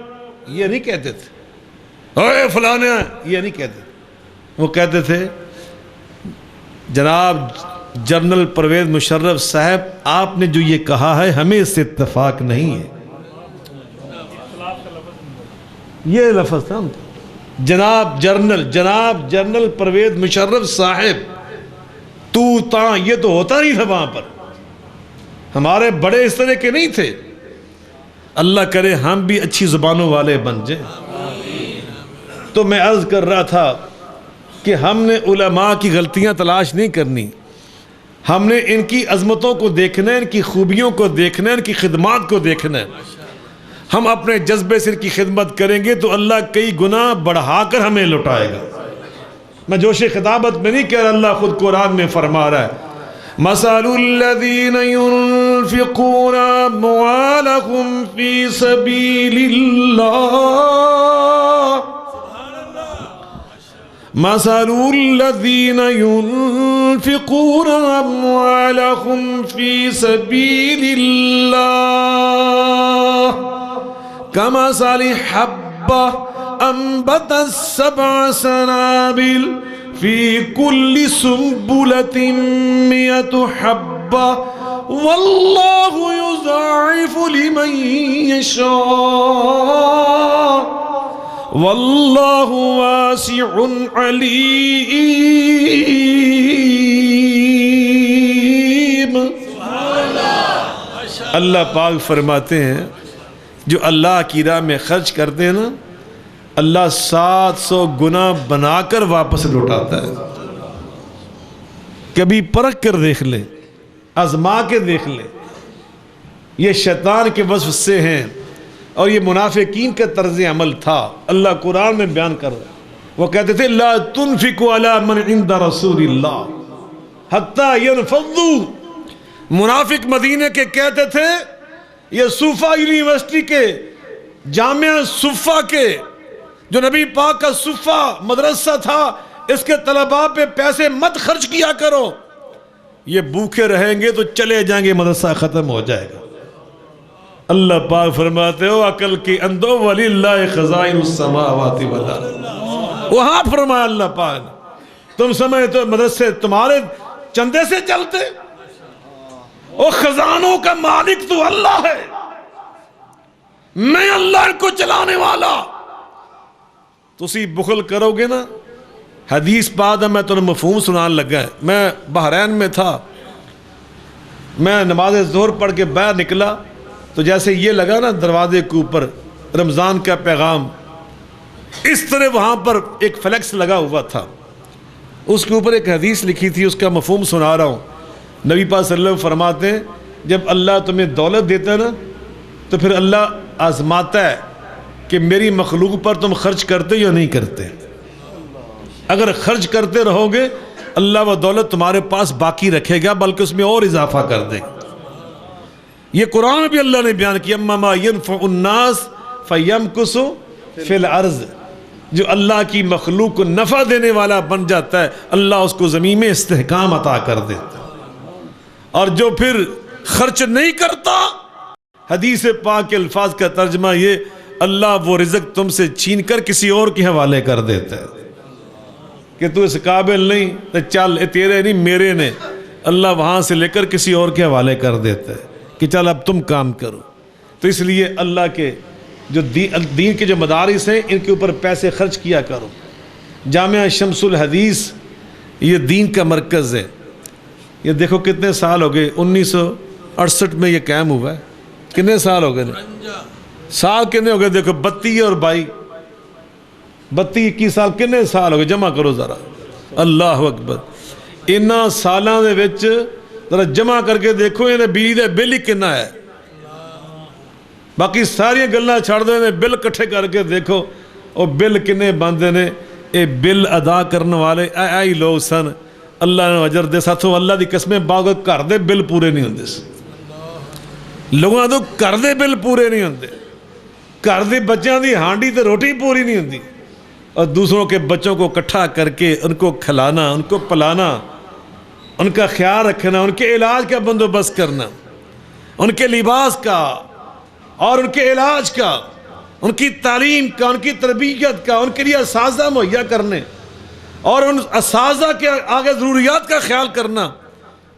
یہ نہیں کہتے تھے. اوے فلانے، یہ نہیں کہتے. وہ کہتے تھے جناب جنرل پرویز مشرف صاحب، آپ نے جو یہ کہا ہے ہمیں اس سے اتفاق نہیں ہے. یہ لفظ تھا ان کا. جناب جنرل پرویز مشرف صاحب، تو تاں، یہ تو ہوتا نہیں تھا وہاں پر. ہمارے بڑے اس طرح کے نہیں تھے. اللہ کرے ہم بھی اچھی زبانوں والے بن جائیں. تو میں عرض کر رہا تھا کہ ہم نے علماء کی غلطیاں تلاش نہیں کرنی، ہم نے ان کی عظمتوں کو دیکھنا ہے، ان کی خوبیوں کو دیکھنا ہے، ان کی خدمات کو دیکھنا ہے. ہم اپنے جذبے سے ان کی خدمت کریں گے تو اللہ کئی گنا بڑھا کر ہمیں لٹائے گا. میں جوش خطابت میں نہیں کہہ رہا، اللہ خود قرآن میں فرما رہا ہے مثل الذین ينفقون اموالهم فی سبیل اللہ مثل الذین ينفقون اموالهم فی سبیل اللہ کمثل حبة انبتت 7 سنابل فی کل سنبلة 100 حبة واللہ یضاعف لمن یشاء واللہ واسع علیم. اللہ پاک فرماتے ہیں جو اللہ کی راہ میں خرچ کرتے ہیں نا، اللہ 700 گنا بنا کر واپس لوٹاتا ہے. کبھی پرکھ کر دیکھ لیں، آزما کے دیکھ لیں. یہ شیطان کے وصف سے ہیں اور یہ منافقین کا طرز عمل تھا. اللہ قرآن میں بیان کر رہا ہے. وہ کہتے تھے لا تنفقوا علی من عند رسول اللہ حتی ينفضوا. منافق مدینے کے کہتے تھے یہ صوفہ یونیورسٹی کے، جامعہ صوفہ کے، جو نبی پاک کا صوفہ مدرسہ تھا، اس کے طلباء پہ پیسے مت خرچ کیا کرو، یہ بھوکے رہیں گے تو چلے جائیں گے، مدرسہ ختم ہو جائے گا. اللہ پاک فرماتے ہو عقل کی اندو وَلِلَّهِ خَزَائِنُ السَّمَاوَاتِ وَالْأَرْضِ. وہاں فرمایا اللہ پاک تم سمجھتے ہو مدرسے تمہارے چندے سے چلتے؟ او خزانوں کا مالک تو اللہ ہے، میں اللہ کو چلانے والا. تسی بخل کرو گے نا. حدیث بعد میں تمہیں مفہوم سنان لگا ہے. میں بحرین میں تھا، میں نماز ظہر پڑھ کے باہر نکلا تو جیسے یہ لگا نا دروازے کے اوپر رمضان کا پیغام، اس طرح وہاں پر ایک فلیکس لگا ہوا تھا، اس کے اوپر ایک حدیث لکھی تھی، اس کا مفہوم سنا رہا ہوں. نبی پاک صلی اللہ علیہ وسلم فرماتے ہیں جب اللہ تمہیں دولت دیتا ہے نا تو پھر اللہ آزماتا ہے کہ میری مخلوق پر تم خرچ کرتے یا نہیں کرتے. اگر خرچ کرتے رہو گے اللہ وہ دولت تمہارے پاس باقی رکھے گا، بلکہ اس میں اور اضافہ کر دے گا. یہ قرآن میں بھی اللہ نے بیان کیا اما ينفع الناس فیمکث فی الارض. جو اللہ کی مخلوق کو نفع دینے والا بن جاتا ہے اللہ اس کو زمین میں استحکام عطا کر دیتا ہے. اور جو پھر خرچ نہیں کرتا، حدیث پاک کے الفاظ کا ترجمہ یہ اللہ وہ رزق تم سے چھین کر کسی اور کے حوالے کر دیتا ہے کہ تو اس قابل نہیں تو چل تیرے نہیں میرے نے. اللہ وہاں سے لے کر کسی اور کے حوالے کر دیتا ہے کہ چل اب تم کام کرو. تو اس لیے اللہ کے جو دین کے جو مدارس ہیں ان کے اوپر پیسے خرچ کیا کرو. جامعہ شمس الحدیث یہ دین کا مرکز ہے. یہ دیکھو کتنے سال ہو گئے، 1968 میں یہ قائم ہوا ہے. کتنے سال ہو گئے؟ سال کتنے ہو گئے؟ دیکھو 32 اور 22، 32-21 سال. کتنے سال ہو گئے؟ جمع کرو ذرا. اللہ اکبر. انہاں سالاں دے وچ ذرا جمع کر کے دیکھو یہ بجلی دا بل ہی کتنا ہے. باقی ساری گلاں چھڑ دے نے، بل کٹھے کر کے دیکھو وہ بل کنے بندے نے، اے بل ادا کرنے والے آئی لوگ سن، اللہ نے اجر دے ساتھوں اللہ دی قسمیں باغ کر دے بل پورے نہیں ہوندے سن، لوگوں تو کر دے بل پورے نہیں ہوندے، کر دے بچوں دی ہانڈی تے روٹی پوری نہیں ہوندی، اور دوسروں کے بچوں کو اکٹھا کر کے ان کو کھلانا، ان کو پلانا، ان کا خیال رکھنا، ان کے علاج کا بندوبست کرنا، ان کے لباس کا اور ان کے علاج کا، ان کی تعلیم کا، ان کی تربیت کا، ان کے لیے اساتذہ مہیا کرنے اور ان اساتذہ کے آگے ضروریات کا خیال کرنا،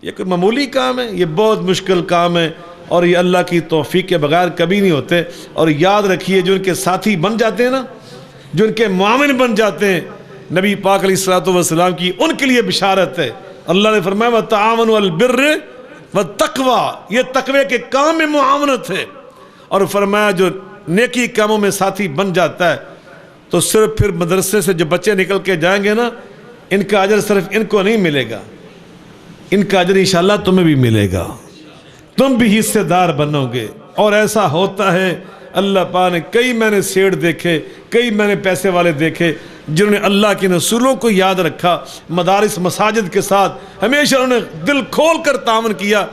یہ کوئی معمولی کام ہے، یہ بہت مشکل کام ہے، اور یہ اللہ کی توفیق کے بغیر کبھی نہیں ہوتے۔ اور یاد رکھیے جو ان کے ساتھی بن جاتے ہیں نا، جو ان کے معاون بن جاتے ہیں، نبی پاک علیہ الصلوۃ والسلام کی ان کے لیے بشارت ہے۔ اللہ نے فرمایا وَتَعَاوَنُوا عَلَى الْبِرِّ وَالتَّقْوَىٰ، یہ تقوی کے کام میں معاونت ہے، اور فرمایا جو نیکی کاموں میں ساتھی بن جاتا ہے تو صرف پھر مدرسے سے جو بچے نکل کے جائیں گے نا، ان کا اجر صرف ان کو نہیں ملے گا، ان کا اجر انشاءاللہ تمہیں بھی ملے گا، تم بھی حصے دار بنو گے۔ اور ایسا ہوتا ہے، اللہ پاک نے کئی میں نے سیڑھ دیکھے، کئی میں نے پیسے والے دیکھے جنہوں نے اللہ کے رسولوں کو یاد رکھا، مدارس مساجد کے ساتھ ہمیشہ انہوں نے دل کھول کر تعاون کیا،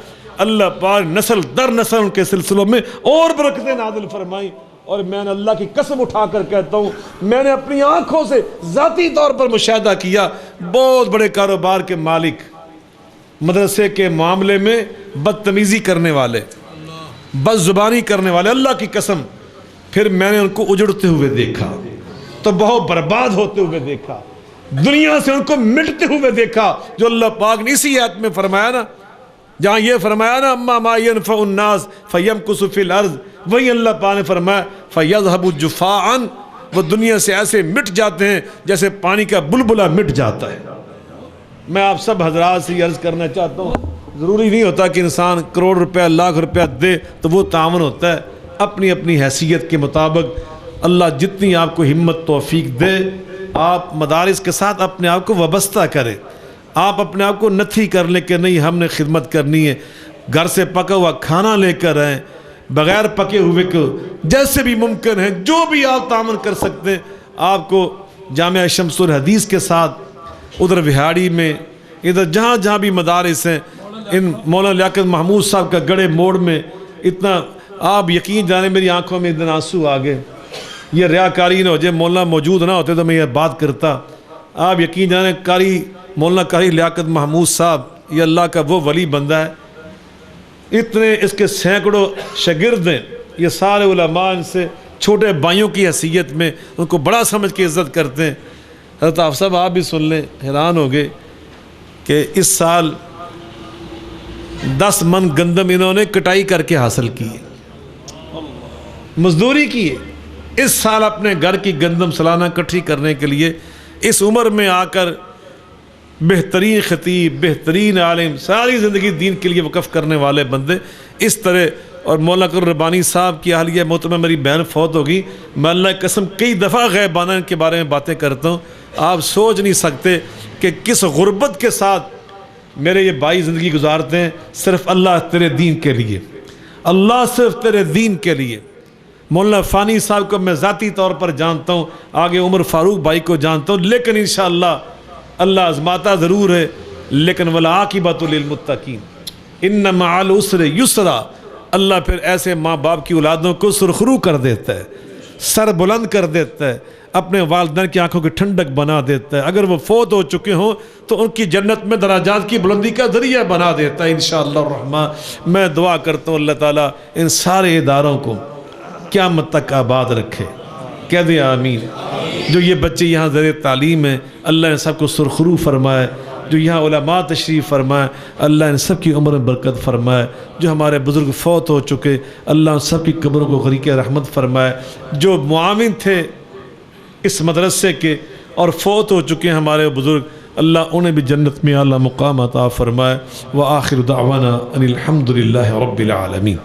اللہ پاک نسل در نسل ان کے سلسلوں میں اور برکتیں نازل فرمائیں۔ اور میں نے اللہ کی قسم اٹھا کر کہتا ہوں، میں نے اپنی آنکھوں سے ذاتی طور پر مشاہدہ کیا، بہت بڑے کاروبار کے مالک، مدرسے کے معاملے میں بدتمیزی کرنے والے، بد زبانی کرنے والے، اللہ کی قسم پھر میں نے ان کو اجڑتے ہوئے دیکھا تو بہت برباد ہوتے ہوئے دیکھا، دنیا سے ان کو مٹتے ہوئے دیکھا، جو اللہ پاک نے اسی آیت میں فرمایا نا، جہاں یہ فرمایا نا اما ما ينفع الناس فيمكث في الارض، وہی اللہ پاک نے فرمایا فيذهب جفاء، وہ دنیا سے ایسے مٹ جاتے ہیں جیسے پانی کا بلبلہ مٹ جاتا ہے۔ میں آپ سب حضرات سے یہ عرض کرنا چاہتا ہوں، ضروری نہیں ہوتا کہ انسان کروڑ روپیہ لاکھ روپیہ دے تو وہ تعاون ہوتا ہے، اپنی اپنی حیثیت کے مطابق اللہ جتنی آپ کو ہمت توفیق دے، آپ مدارس کے ساتھ اپنے آپ کو وابستہ کریں، آپ اپنے آپ کو نتھی کر لیں کہ نہیں ہم نے خدمت کرنی ہے، گھر سے پکا ہوا کھانا لے کر آئیں، بغیر پکے ہوئے کو جیسے بھی ممکن ہے جو بھی آپ تعاون کر سکتے ہیں، آپ کو جامعہ شمس الحدیث کے ساتھ ادھر وہاڑی میں، ادھر جہاں جہاں بھی مدارس ہیں، ان مولانا لیاقت محمود صاحب کا گڑے موڑ میں اتنا، آپ یقین جانے میری آنکھوں میں اتنا آنسو آ گئے، یہ ریاکاری نہ ہو جائے، مولانا موجود نہ ہوتے تو میں یہ بات کرتا، آپ یقین جانے مولانا قاری لیاقت محمود صاحب یہ اللہ کا وہ ولی بندہ ہے، اتنے اس کے سینکڑوں شاگرد ہیں، یہ سارے علماء ان سے چھوٹے بھائیوں کی حیثیت میں ان کو بڑا سمجھ کے عزت کرتے ہیں۔ حضرت آپ صاحب آپ بھی سن لیں، حیران ہو گئے کہ اس سال 10 من گندم انہوں نے کٹائی کر کے حاصل کی ہے، مزدوری کی ہے، اس سال اپنے گھر کی گندم سالانہ اکٹھی کرنے کے لیے اس عمر میں آ کر بہترین خطیب، بہترین عالم، ساری زندگی دین کے لیے وقف کرنے والے بندے اس طرح۔ اور مولانا قر ربانی صاحب کی اہلیہ محترمہ میری بہن فوت ہوگی، میں اللہ کی قسم کئی دفعہ غیبانہ ان کے بارے میں باتیں کرتا ہوں، آپ سوچ نہیں سکتے کہ کس غربت کے ساتھ میرے یہ بھائی زندگی گزارتے ہیں، صرف اللہ تیرے دین کے لیے، اللہ صرف تیرے دین کے لیے۔ مولانا فانی صاحب کو میں ذاتی طور پر جانتا ہوں، آگے عمر فاروق بھائی کو جانتا ہوں، لیکن انشاءاللہ اللہ آزماتا ضرور ہے، لیکن والعاقبۃ للمتقین، ان مع العسر یسرا، اللہ پھر ایسے ماں باپ کی اولادوں کو سرخرو کر دیتا ہے، سر بلند کر دیتا ہے، اپنے والدین کی آنکھوں کی ٹھنڈک بنا دیتا ہے، اگر وہ فوت ہو چکے ہوں تو ان کی جنت میں دراجات کی بلندی کا ذریعہ بنا دیتا ہے انشاءاللہ الرحمن۔ میں دعا کرتا ہوں اللہ تعالیٰ ان سارے اداروں کو قیامت تک آباد رکھے، کہہ دیں آمین۔ جو یہ بچے یہاں زیر تعلیم ہیں، اللہ ان سب کو سرخرو فرمائے، جو یہاں علماء تشریف فرمائے، اللہ ان سب کی عمر میں برکت فرمائے، جو ہمارے بزرگ فوت ہو چکے اللہ ان سب کی قبروں کو غریق رحمت فرمائے، جو معاون تھے اس مدرسے کے اور فوت ہو چکے ہیں ہمارے بزرگ، اللہ انہیں بھی جنت میں اعلیٰ مقام عطا فرمائے۔ وآخر دعوانا ان الحمد للہ رب العالمین۔